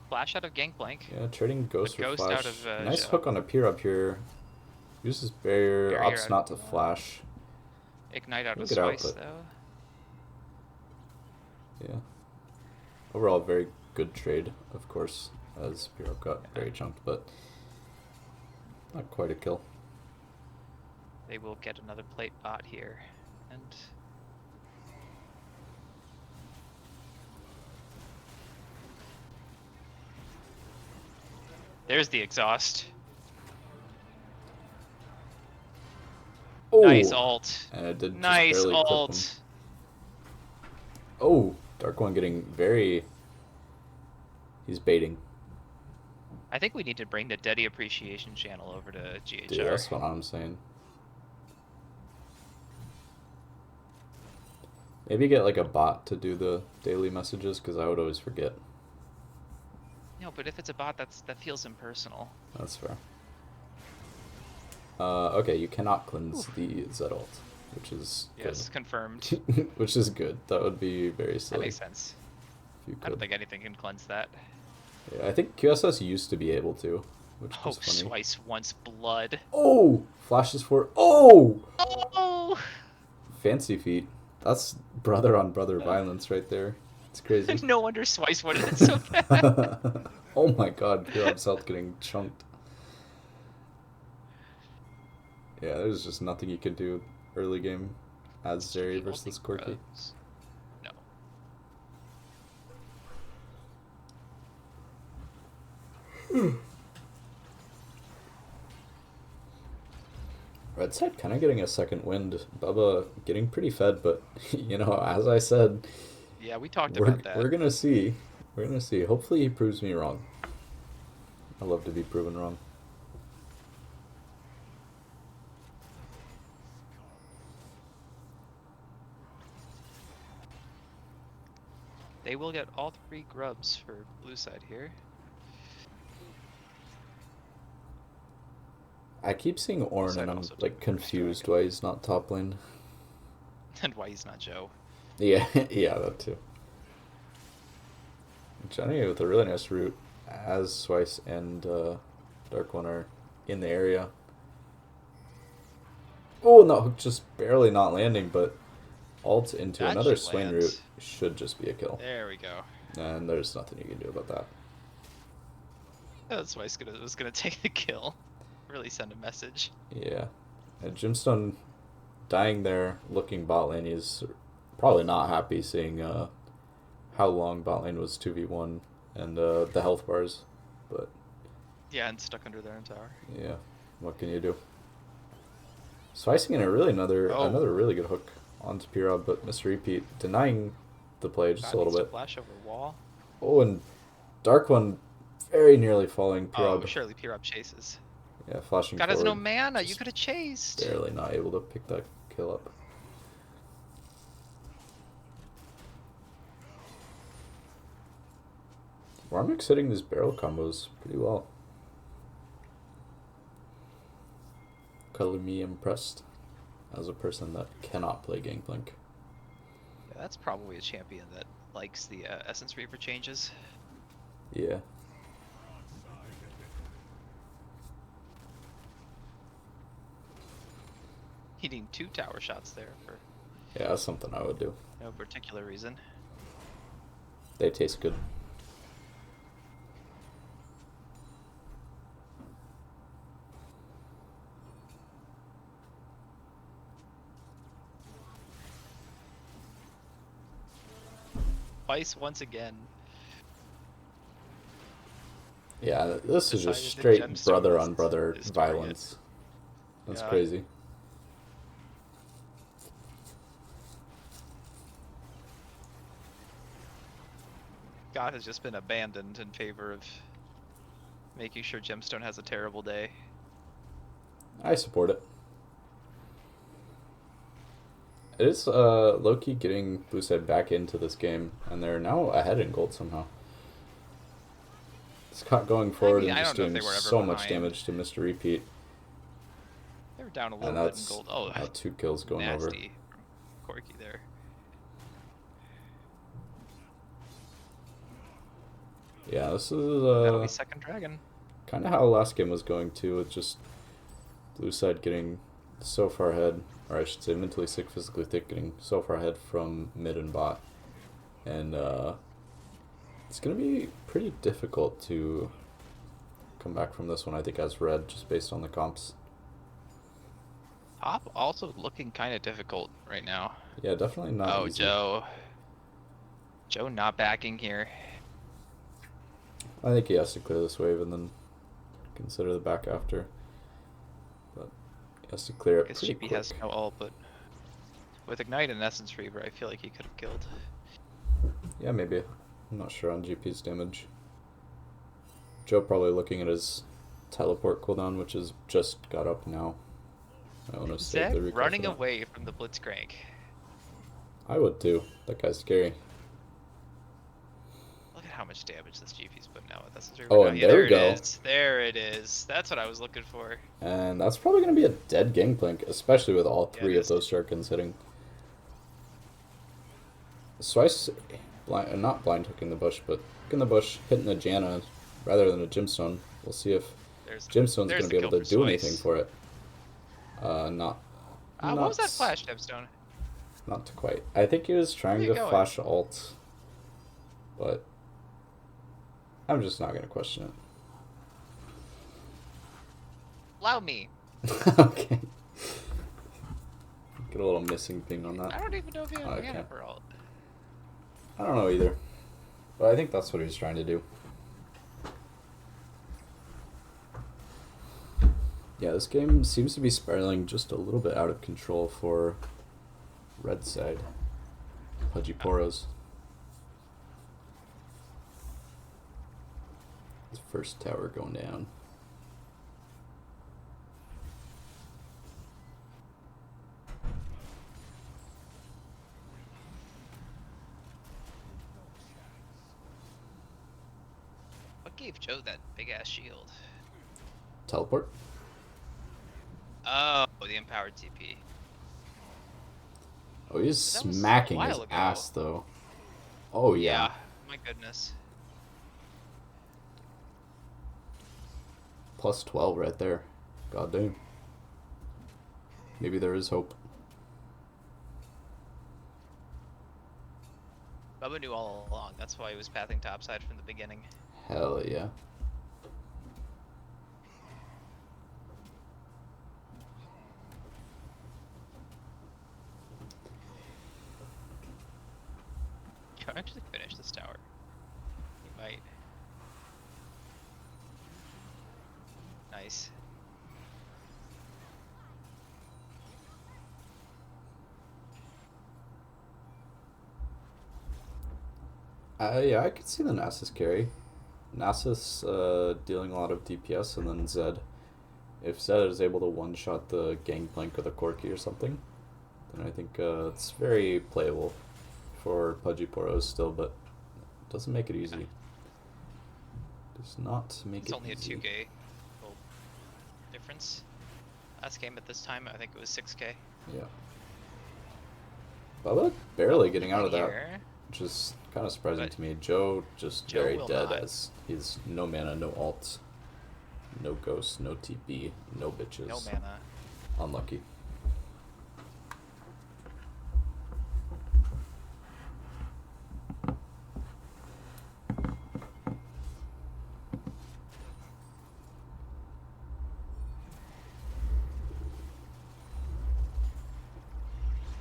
Flash out of Gangplank.
Yeah, trading Ghost for
Ghost
Flash.
out of,
Nice
Zhao.
hook on a peer up here. Uses barrier,
Barrier
opts
out
not
of
to
Milan.
flash.
Ignite out
We'll
of
get out,
Swice,
but
though.
yeah. Overall, very good trade, of course, as peer up got
Yeah.
very chunked, but not quite a kill.
They will get another plate bot here. And... there's the exhaust.
Oh,
Nice ult.
and it did
Nice
just barely clip him.
ult.
Oh, Dark One getting very... He's baiting.
I think we need to bring the Daddy Appreciation channel over to GHR.
Dude, that's what I'm saying. Maybe get like a bot to do the daily messages, because I would always forget.
No, but if it's a bot, that feels impersonal.
That's fair. Okay, you cannot cleanse the Zed ult, which is
Yes,
good.
confirmed.
Which is good. That would be very
That
silly
makes sense.
if you
I don't
could.
think anything can cleanse that.
Yeah, I think QSS used to be able to, which
Oh,
was funny.
Swice wants blood.
Oh! Flashes for... Oh!
Oh!
Fancy feet. That's brother on brother violence right there. It's crazy.
No wonder Swice wanted it so bad.
Oh my god, pure himself getting chunked. Yeah, there's just nothing you could do early game as Zeri versus Corki.
No.
Red side kind of getting a second wind. Bubba getting pretty fed, but you know, as I said,
Yeah, we talked about that.
we're gonna see. We're gonna see. Hopefully he proves me wrong. I love to be proven wrong.
They will get all 3 grubs for blue side here.
I keep seeing Ornn
Side
and I'm
also
like
took the first
confused
strike.
why he's not top lane.
And why he's not Joe.
Yeah, yeah, that too. Johnny with a really nice route as Swice and Dark One are in the area. Oh no, just barely not landing, but ult into
That
another
should
Swain
land.
route should just be a kill.
There we go.
And there's nothing you can do about that.
That's why was gonna take the kill. Really send a message.
Yeah. And Jimstone dying there, looking bot lane. He's probably not happy seeing how long bot lane was 2v1 and the health bars. But
Yeah, and stuck under their own tower.
yeah, what can you do? Slicing in a really another really good hook onto P-Rob, but Mr. Repeat denying the play just a little bit.
Flash over wall.
Oh, and Dark One very nearly falling. P-Rob,
Oh, surely P-Rob chases.
yeah, flashing
God has
forward.
no mana. You
just
could have chased.
barely not able to pick that kill up. Warmick's hitting these barrel combos pretty well. Color me impressed as a person that cannot play Gangplank.
Yeah, that's probably a champion that likes the Essence Reaper changes.
Yeah.
Hitting 2 tower shots there for
Yeah, that's something I would do.
no particular reason.
They taste good.
Twice once again.
Yeah, this is just
decided the
straight
gemstone
brother
was
on brother
destroying it.
violence. That's
Yeah.
crazy.
God has just been abandoned in favor of making sure Gemstone has a terrible day.
I support it. It is low-key getting blue side back into this game, and they're now ahead in gold somehow. Scott going forward and
I
just
don't know if
doing
they were ever
so much
behind.
damage to Mr. Repeat.
They were down a
And
little bit in
that's
gold. Oh,
now 2 kills going over.
nasty from Corky there.
Yeah, this
That'll be
is
second dragon.
kind of how last game was going too, with just blue side getting so far ahead, or I should say mentally sick, physically thick, getting so far ahead from mid and bot. And it's going to be pretty difficult to come back from this one, I think, as red, just based on the comps.
Top also looking kind of difficult right now.
Yeah, definitely not
Oh,
easy.
Joe. Joe not backing here.
I think he has to clear this wave and then consider the back after. But he has to clear
I
it
guess
pretty
GP
quick.
has no ult, but with Ignite and Essence Reaver, I feel like he could have killed.
Yeah, maybe. I'm not sure on GP's damage. Joe probably looking at his teleport cooldown, which has just got up now. I want to save
Zach
the recall
running
for that.
away from the Blitzcrank.
I would too. That guy's scary.
Look at how much damage this GP's putting out with Essence Reaver.
Oh,
now.
and
Yeah,
there
there
we
it
go.
is. There it is. That's what I was looking for.
And that's probably going to be a dead Gangplank, especially with all
Yeah,
three
it
of
is.
those shurikens hitting. So not blind hooking the bush, but hooking the bush, hitting the Janna rather than a Gemstone. We'll see if Gemstone's going to be able to do anything for it. Not
What was that flash, Gemstone?
Not quite. I think he was trying to flash ult, but I'm just not going to question it.
Allow me.
Okay. Get a little missing ping on that.
I don't even know if he had mana for ult.
I don't know either. But I think that's what he was trying to do. Yeah, this game seems to be spiraling just a little bit out of control for red side. Pudgy Poros. His first tower going down.
What gave Joe that big ass shield?
Teleport?
Oh, the empowered TP.
Oh, he's smacking his ass though. Oh yeah.
My goodness.
Plus 12 right there. God damn. Maybe there is hope.
Bubba knew all along. That's why he was pathing topside from the beginning.
Hell yeah.
Can I actually finish this tower? He might. Nice.
Yeah, I could see the Nasus carry. Nasus dealing a lot of DPS, and then Zed. If Zed is able to one-shot the Gangplank or the Corki or something, then I think it's very playable for Pudgy Poros still, but it doesn't make it easy. Does not make it easy.
It's only a 2k difference. Last game at this time, I think it was 6k.
Yeah. Bubba barely getting out of that,
Here.
which is kind of surprising to me. Joe just very dead as he's no mana, no ult, no ghost, no TP, no bitches.
No mana.
Unlucky.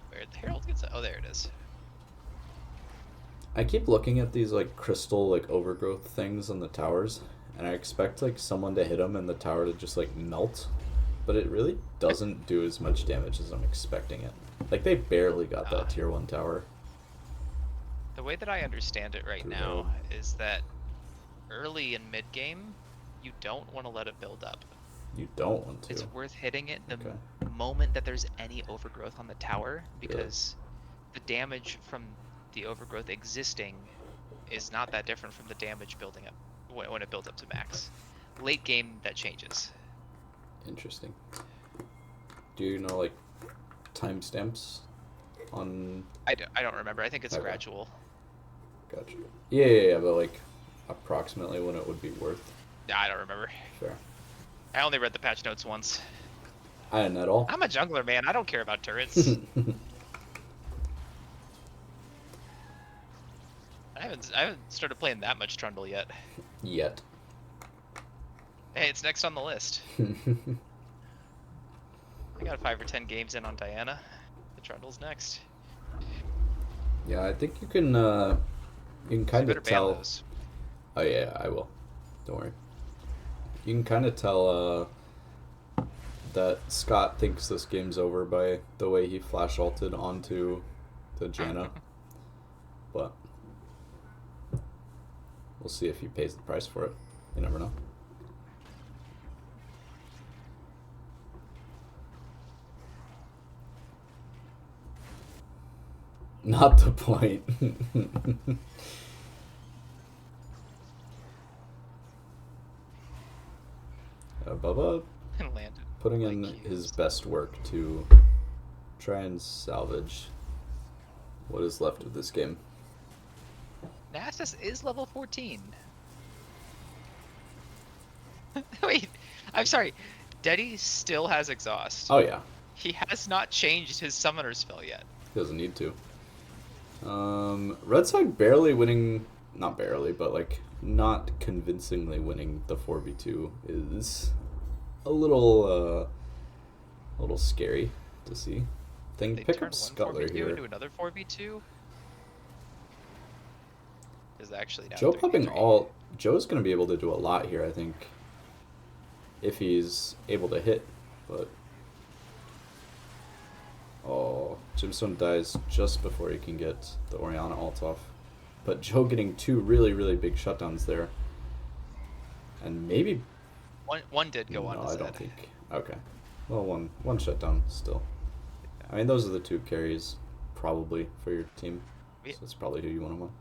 Where the Herald gets? Oh, there it is.
I keep looking at these like crystal like overgrowth things on the towers, and I expect like someone to hit him and the tower to just like melt, but it really doesn't do as much damage as I'm expecting it. Like they barely got that tier 1 tower.
The way that I understand it right now is that early in mid game, you don't want to let it build up.
You don't want to.
It's worth hitting it the moment that there's any overgrowth on the tower, because the damage from the overgrowth existing is not that different from the damage building up when it builds up to max. Late game, that changes.
Interesting. Do you know like timestamps on?
I don't remember. I think it's gradual.
Gotcha. Yeah, but like approximately when it would be worth.
Yeah, I don't remember.
Fair.
I only read the patch notes once.
I didn't at all.
I'm a jungler, man. I don't care about turrets. I haven't started playing that much Trundle yet.
Yet.
Hey, it's next on the list. I got 5 or 10 games in on Diana. The Trundle's next.
Yeah, I think you can kind of tell.
Those.
Oh yeah, I will. Don't worry. You can kind of tell that Scott thinks this game's over by the way he flash ulted onto the Janna. But we'll see if he pays the price for it. You never know. Not the point. Bubba putting in his best work to try and salvage what is left of this game.
Nasus is level 14. Wait, I'm sorry. Deddy still has exhaust.
Oh yeah.
He has not changed his summoner spell yet.
He doesn't need to. Red side barely winning, not barely, but like not convincingly winning the 4v2 is a little scary to see. They pick up Scuttler here.
Into another 4v2. Is actually now
Joe popping all. Joe's gonna be able to do a lot here, I think, if he's able to hit. But oh, Gemstone dies just before he can get the Orianna ult off. But Joe getting 2 really, really big shutdowns there. And maybe...
One did go on his
I don't
head.
think... Okay. Well, one shutdown still. I mean, those are the 2 carries, probably, for your team. So that's probably who you want to win.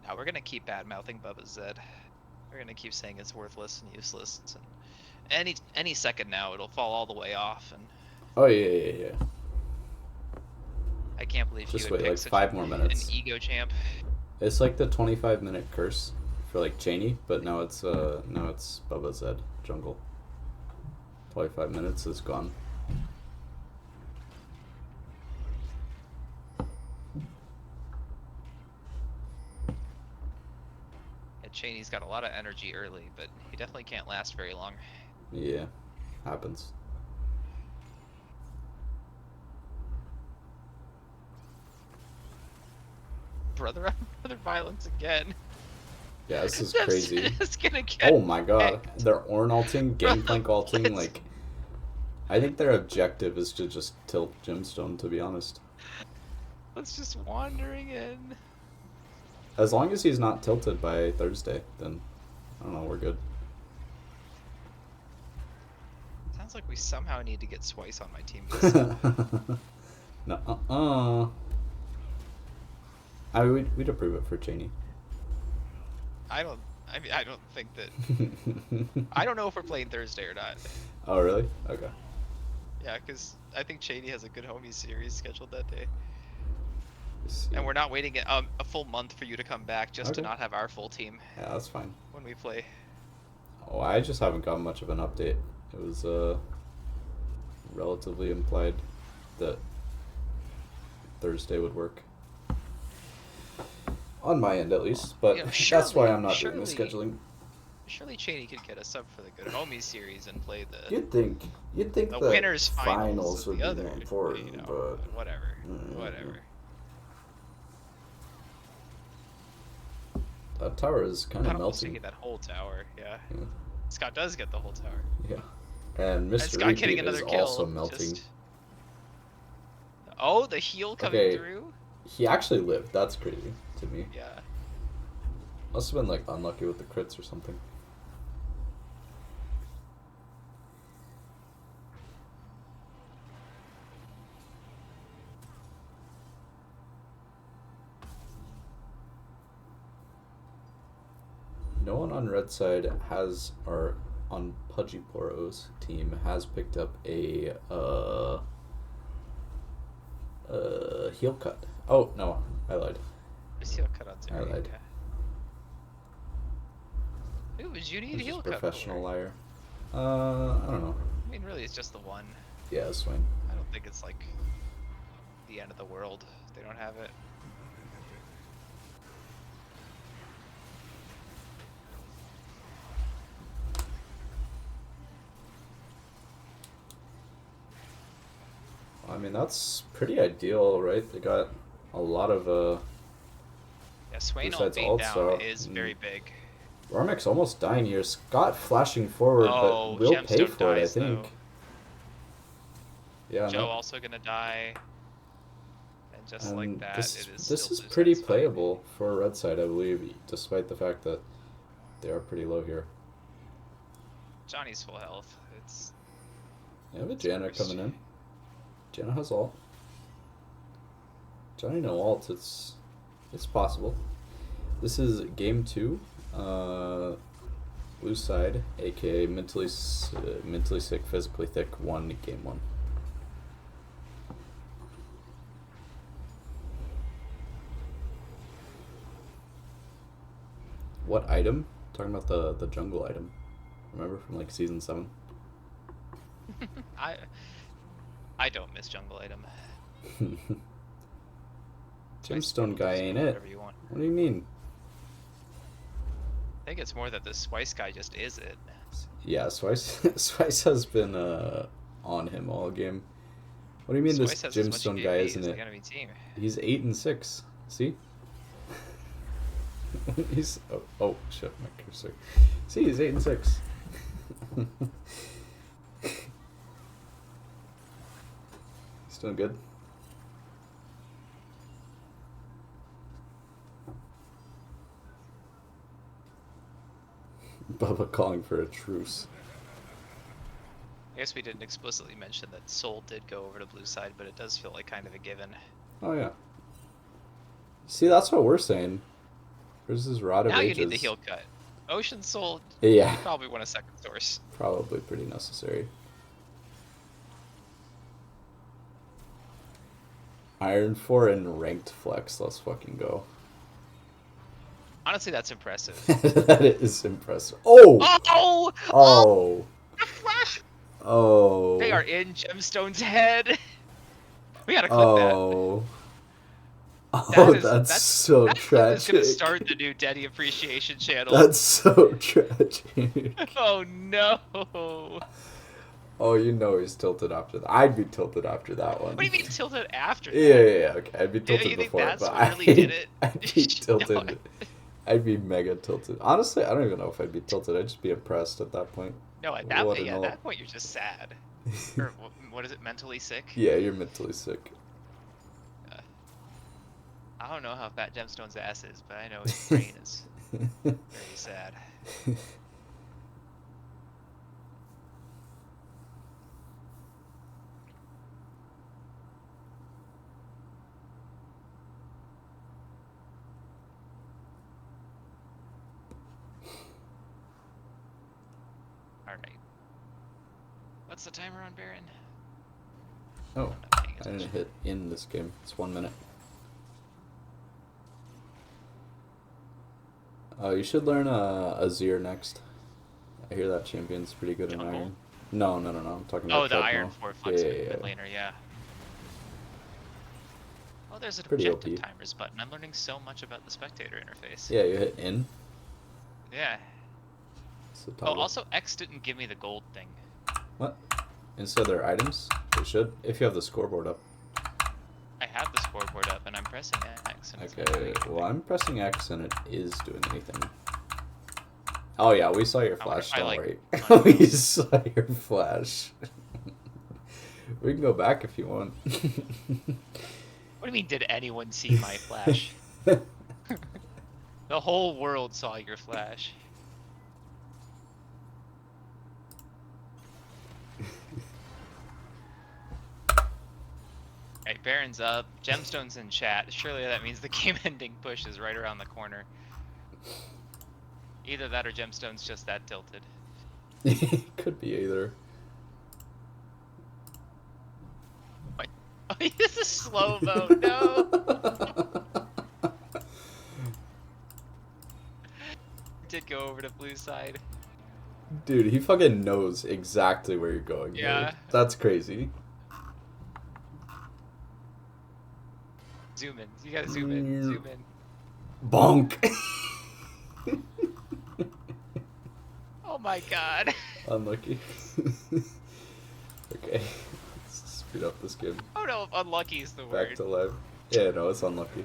Now we're gonna keep bad-mouthing Bubba's Zed. We're gonna keep saying it's worthless and useless. And any second now, it'll fall all the way off. And
oh yeah.
I can't believe
just
you would
wait
pick
like 5 more minutes.
An ego champ.
It's like the 25-minute curse for like Cheney, but now it's Bubba Zed jungle. 25 minutes is gone.
Cheney's got a lot of energy early, but he definitely can't last very long.
Yeah, happens.
Brother violence again.
Yeah, this is crazy.
It's gonna get
oh my god,
picked.
They're Ornn ulting, Gangplank ulting, like... I think their objective is to just tilt Gemstone, to be honest.
Let's just wandering in.
As long as he's not tilted by Thursday, then, I don't know, we're good.
Sounds like we somehow need to get Swice on my team.
No, I mean, we'd approve it for Cheney.
I don't think that... I don't know if we're playing Thursday or not.
Oh, really? Okay.
Yeah, because I think Cheney has a good homie series scheduled that day. And we're not waiting a full month for you to come back just to not have our full team.
Yeah, that's fine.
When we play.
Oh, I just haven't gotten much of an update. It was relatively implied that Thursday would work. On my end, at least. But that's why I'm not doing the scheduling.
Surely Cheney could get a sub for the Good Homies series and play the
You'd think
the
that
winners finals
finals
of
would
the
be
other,
more
you
important,
know,
but
whatever,
mm,
whatever.
that tower is kind of
Scott almost
melting.
taking that whole tower, yeah.
Yeah.
Scott does get the whole tower.
Yeah. And
And
Mr.
Scott getting
Repeat is
another
also
kill.
melting.
Just oh, the heal coming
Okay,
through.
he actually lived. That's crazy to me.
Yeah.
Must have been like unlucky with the crits or something. No one on red side has, or on Pudgy Poros team has picked up a heel cut. Oh no, I lied.
Just heal cut on
I
Zeri,
lied.
yeah. Who would you need
Who's
a heal
this
cut
professional
for?
liar? I don't know.
I mean, really, it's just the one.
Yeah, it's fine.
I don't think it's like the end of the world. If they don't have it.
I mean, that's pretty ideal, right? They got a lot of
Yeah, Swain
Blue
ult
side's
being
ults
down
up,
is very big.
Rarmek's almost dying here. Scott flashing forward,
Oh,
but will pay
Gemstone
for it, I
dies
think.
though.
Yeah,
Joe
no.
also gonna die. And just like
And
that,
this
it is
this
still
is
blue
pretty
side's fight.
playable for red side, I believe, despite the fact that they are pretty low here.
Johnny's full health. It's
They have a Janna
worse.
coming in. Janna has ult. Johnny no ult. It's possible. This is game 2. Blue side, aka mentally sick, physically thick. 1 game 1. What item? Talking about the jungle item. Remember from like season 7?
I don't miss jungle item.
Gemstone guy ain't it?
Whatever you want.
What do you mean?
I think it's more that this Swice guy just is it.
Yeah, Swice Swice has been on him all game. What do you mean
Swice
this
has as much
Gemstone guy
EKB
isn't
as
it?
the enemy team.
He's 8 and 6. See? He's oh shit, my cursor. See, he's 8 and 6. He's doing good. Bubba calling for a truce.
I guess we didn't explicitly mention that Soul did go over to blue side, but it does feel like kind of a given.
Oh yeah. See, that's what we're saying. Where's his Rod of
Now
Ages?
you need the heal cut. Ocean Soul,
Yeah.
you probably want a second source.
Probably pretty necessary. Iron 4 and ranked flex. Let's fucking go.
Honestly, that's impressive.
That is impressive. Oh!
Oh!
Oh!
The flash!
Oh!
They are in Gemstone's head. We gotta clip that.
Oh! Oh,
That is,
that's so
that
tragic.
is gonna start the new Daddy Appreciation channel.
That's so tragic.
Oh no!
Oh, you know he's tilted after that. I'd be tilted after that one.
What do you mean tilted after that?
Yeah. Okay, I'd be
You
tilted
think
before,
that's
but
what really did it?
I'd be tilted.
No.
I'd be mega tilted. Honestly, I don't even know if I'd be tilted. I'd just be impressed at that point.
No, at that
What
point,
an
at
ult.
that point, you're just sad. Or what is it? Mentally sick?
Yeah, you're mentally sick.
I don't know how fat Gemstone's ass is, but I know his brain is very sad. Alright. What's the timer on Baron?
Oh,
I'm not paying
I didn't
attention.
hit in this game. It's 1 minute. Oh, you should learn Azir next. I hear that champion's pretty good in
Jungle?
Iron. No. I'm talking about
Oh, the
Treadmill.
Iron 4 flex
Yeah.
mid laner, yeah. Oh, there's an
Pretty
objective
OP.
timers button. I'm learning so much about the spectator interface.
Yeah, you hit in.
Yeah.
So
Oh,
toggle.
also X didn't give me the gold thing.
What? Instead of their items, they should. If you have the scoreboard up.
I have the scoreboard up and I'm pressing X. And it's not
Okay,
doing
well,
anything.
I'm pressing X and it is doing anything. Oh yeah, we saw your
I wonder
flash,
if I,
don't
like,
worry.
unlock
We
them.
saw your flash. We can go back if you want.
What do you mean, did anyone see my flash? The whole world saw your flash. Alright, Baron's up. Gemstone's in chat. Surely that means the game-ending push is right around the corner. Either that or Gemstone's just that tilted.
Could be either.
What? Oh, this is slow vote. No. Did go over to blue side.
Dude, he fucking knows exactly where you're going.
Yeah.
Here. That's crazy.
Zoom in. You gotta zoom in. Zoom in.
Bonk.
Oh my god.
Unlucky. Okay, let's speed up this game.
I don't know if unlucky is the
Back
word.
to live. Yeah, no, it's unlucky.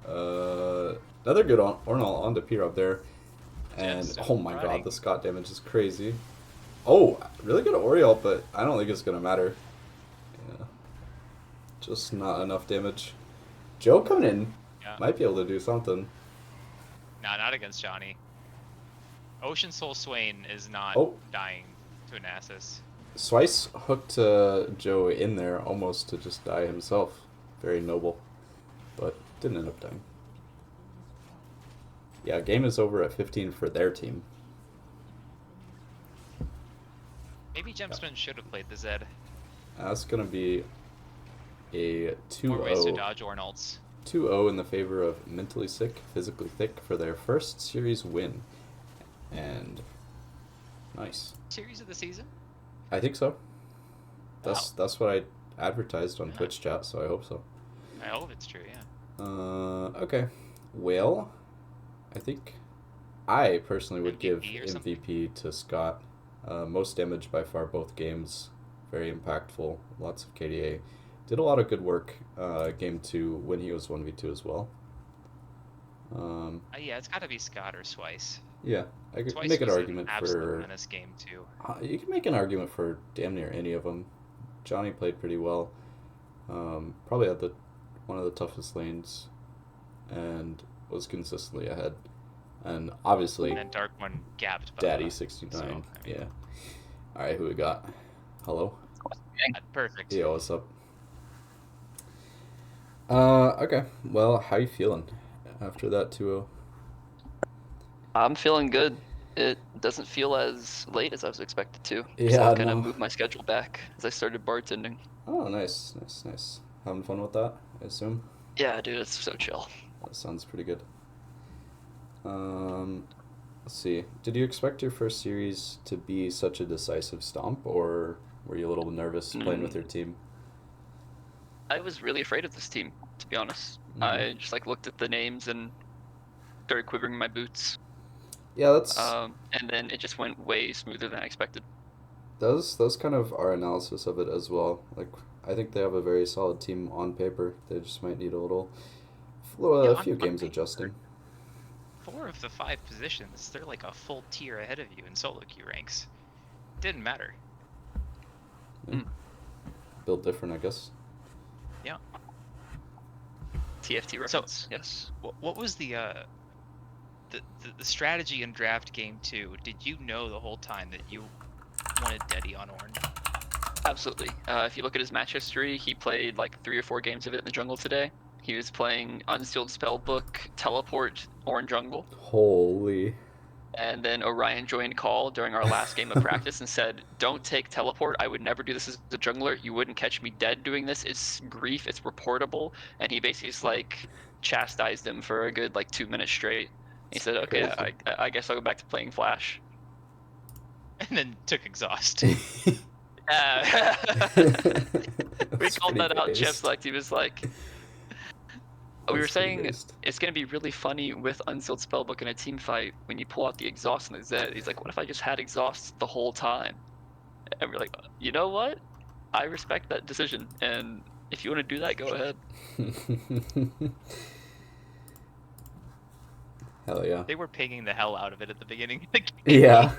Another good Ornal on to Pier up there. And
Gemstone
oh my
running.
god, the Scott damage is crazy. Oh, really good Oriole, but I don't think it's gonna matter. Yeah. Just not enough damage. Joe coming in
Yeah.
might be able to do something.
Nah, not against Johnny. Ocean Soul Swain is not
Oh.
dying to an Nasus.
Swice hooked Joe in there almost to just die himself. Very noble. But didn't end up dying. Yeah, game is over at 15 for their team.
Maybe Gemstone should have played the Zed.
That's going to be a
More ways to
2-0.
dodge Ornalts.
2-0 in the favor of Mentally Sick, Physically Thick for their first series win. And nice.
Series of the season?
I think so. That's what I advertised on
Yeah.
Twitch chat, so I hope so.
I hope it's true, yeah.
Okay. Well, I think I personally would give
MVP or something?
MVP to Scott. Most damage by far both games. Very impactful. Lots of KDA. Did a lot of good work game 2 when he was 1v2 as well.
Yeah, it's gotta be Scott or Swice.
Yeah, I could
Swice
make an
was
argument
absolute
for...
menace game 2.
You can make an argument for damn near any of them. Johnny played pretty well. Probably had one of the toughest lanes and was consistently ahead. And obviously,
And then Dark One gapped Bubba.
Daddy69.
So, I mean,
Yeah. Alright, who we got? Hello?
Perfect.
Yo, what's up? Okay. Well, how you feeling after that 2-0?
I'm feeling good. It doesn't feel as late as I was expected to. So
Yeah,
I kind of
no.
moved my schedule back as I started bartending.
Oh, nice. Having fun with that, I assume?
Yeah, dude, it's so chill.
That sounds pretty good. Let's see. Did you expect your first series to be such a decisive stomp, or were you a little nervous playing with your team?
I was really afraid of this team, to be honest.
Mhm.
I just looked at the names and started quivering my boots.
Yeah, that's
And then it just went way smoother than I expected.
those kind of our analysis of it as well. I think they have a very solid team on paper. They just might need a few games adjusting.
4 of the 5 positions, they're like a full tier ahead of you in solo queue ranks. Didn't matter.
Yeah. Built different, I guess.
Yeah.
TFT reference, yes.
What was the strategy in draft game 2? Did you know the whole time that you wanted Deddy on Ornn?
Absolutely. If you look at his match history, he played 3 or 4 games of it in the jungle today. He was playing Unsealed Spellbook, Teleport, Ornn Jungle.
Holy.
And then Orion joined call during our last game of practice and said, "Don't take Teleport. I would never do this as a jungler. You wouldn't catch me dead doing this. It's grief. It's reportable." And he basically just chastised him for a good 2 minutes straight. He said, "Okay, I guess I'll go back to playing Flash."
And then took exhaust.
We
That's
called
pretty
that out.
based.
Jeff he was like, We were
That's pretty
saying
based.
it's gonna be really funny with Unsealed Spellbook in a team fight when you pull out the exhaust and the Zed. He's like, what if I just had exhaust the whole time? And we're like, you know what? I respect that decision, and if you want to do that, go ahead.
Hell yeah.
They were pinging the hell out of it at the beginning of the game.
Yeah.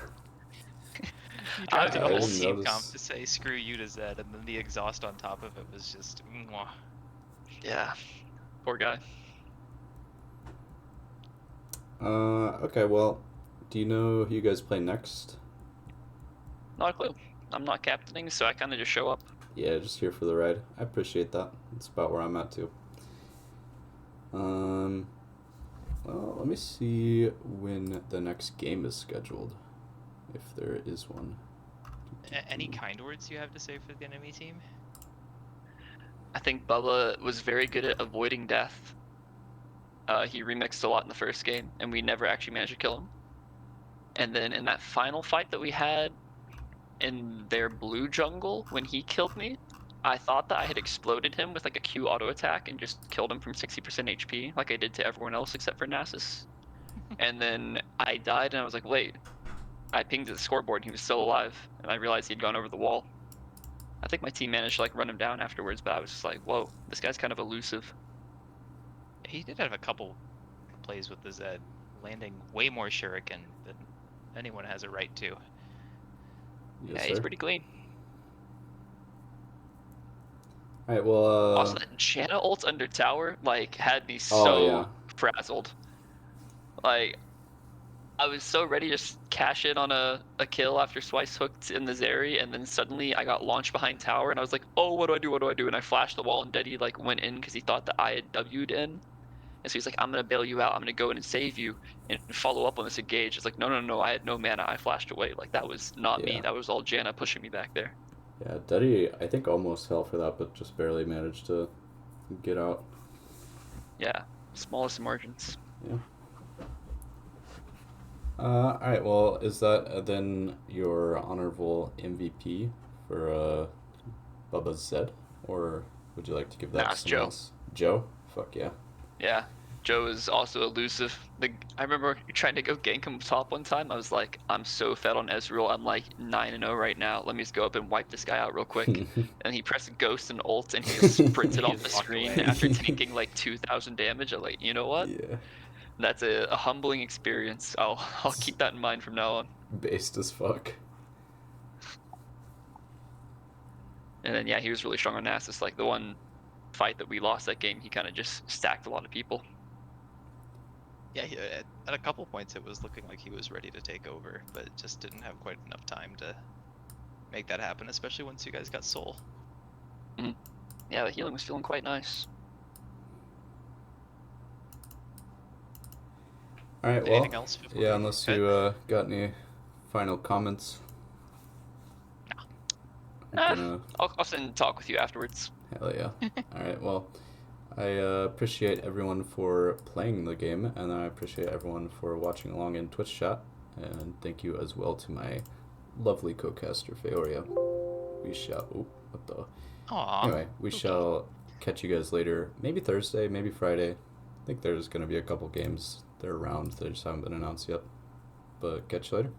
You
I
dropped in a
I
whole
didn't
team
notice.
comp to say screw you to Zed, and then the exhaust on top of it was just mwah.
Yeah, poor guy.
Okay, well, do you know who you guys play next?
Not a clue. I'm not captaining, so I kind of just show up.
Yeah, just here for the ride. I appreciate that. That's about where I'm at too. Well, let me see when the next game is scheduled, if there is one.
Any kind words you have to say for the enemy team?
I think Bubba was very good at avoiding death. He remixed a lot in the first game, and we never actually managed to kill him. And then in that final fight that we had in their blue jungle, when he killed me, I thought that I had exploded him with like a Q auto attack and just killed him from 60% HP, like I did to everyone else except for Nasus. And then I died, and I was like, wait. I pinged the scoreboard, and he was still alive, and I realized he'd gone over the wall. I think my team managed to like run him down afterwards, but I was just like, whoa, this guy's kind of elusive.
He did have a couple plays with the Zed, landing way more shuriken than anyone has a right to.
Yes,
Yeah,
sir.
he's pretty clean.
Alright, well,
Also, that Janna ult under tower, like, had me
Oh,
so
yeah.
frazzled. Like, I was so ready to just cash in on a kill after Swice hooked in the Zeri, and then suddenly I got launched behind tower, and I was like, oh, what do I do, what do I do? And I flashed the wall, and Deddy, like, went in because he thought that I had W'd in. And so he's like, I'm going to bail you out, I'm going to go in and save you, and follow up on this engage. It's like, no, no, no, I had no mana, I flashed away. Like, that was not me,
Yeah.
that was all Janna pushing me back there.
Yeah, Duddy, I think almost fell for that, but just barely managed to get out.
Yeah, smallest margins.
Yeah. Alright, well, is that then your honorable MVP for Bubba's Zed? Or would you like to give that
Nah,
to
it's
someone
Joe.
else? Joe? Fuck yeah.
Yeah, Joe is also elusive. I remember trying to go gank him top one time. I was like, I'm so fed on Ezreal. I'm like 9-0 right now. Let me just go up and wipe this guy out real quick. And he pressed Ghost and ult, and he just sprinted
He
off the
just walked
screen
away.
after tanking like 2,000 damage. I'm like, you know what?
Yeah.
That's a humbling experience. I'll keep that in mind from now on.
Based as fuck.
And then yeah, he was really strong on Nasus. Like the one fight that we lost that game, he kind of just stacked a lot of people.
Yeah, at a couple points it was looking like he was ready to take over, but just didn't have quite enough time to make that happen, especially once you guys got Soul.
Yeah, the healing was feeling quite nice.
Alright, well,
Anything else? Before
yeah,
we
unless
head?
you got any final comments. I'm gonna...
I'll sit and talk with you afterwards.
Hell yeah. Alright, well, I appreciate everyone for playing the game, and I appreciate everyone for watching along in Twitch chat, and thank you as well to my lovely co-caster, Feoria. We shall... Oh, what the...
Aww.
Anyway, we shall catch you guys later. Maybe Thursday, maybe Friday. I think there's going to be a couple games that are around that just haven't been announced yet. But catch you later.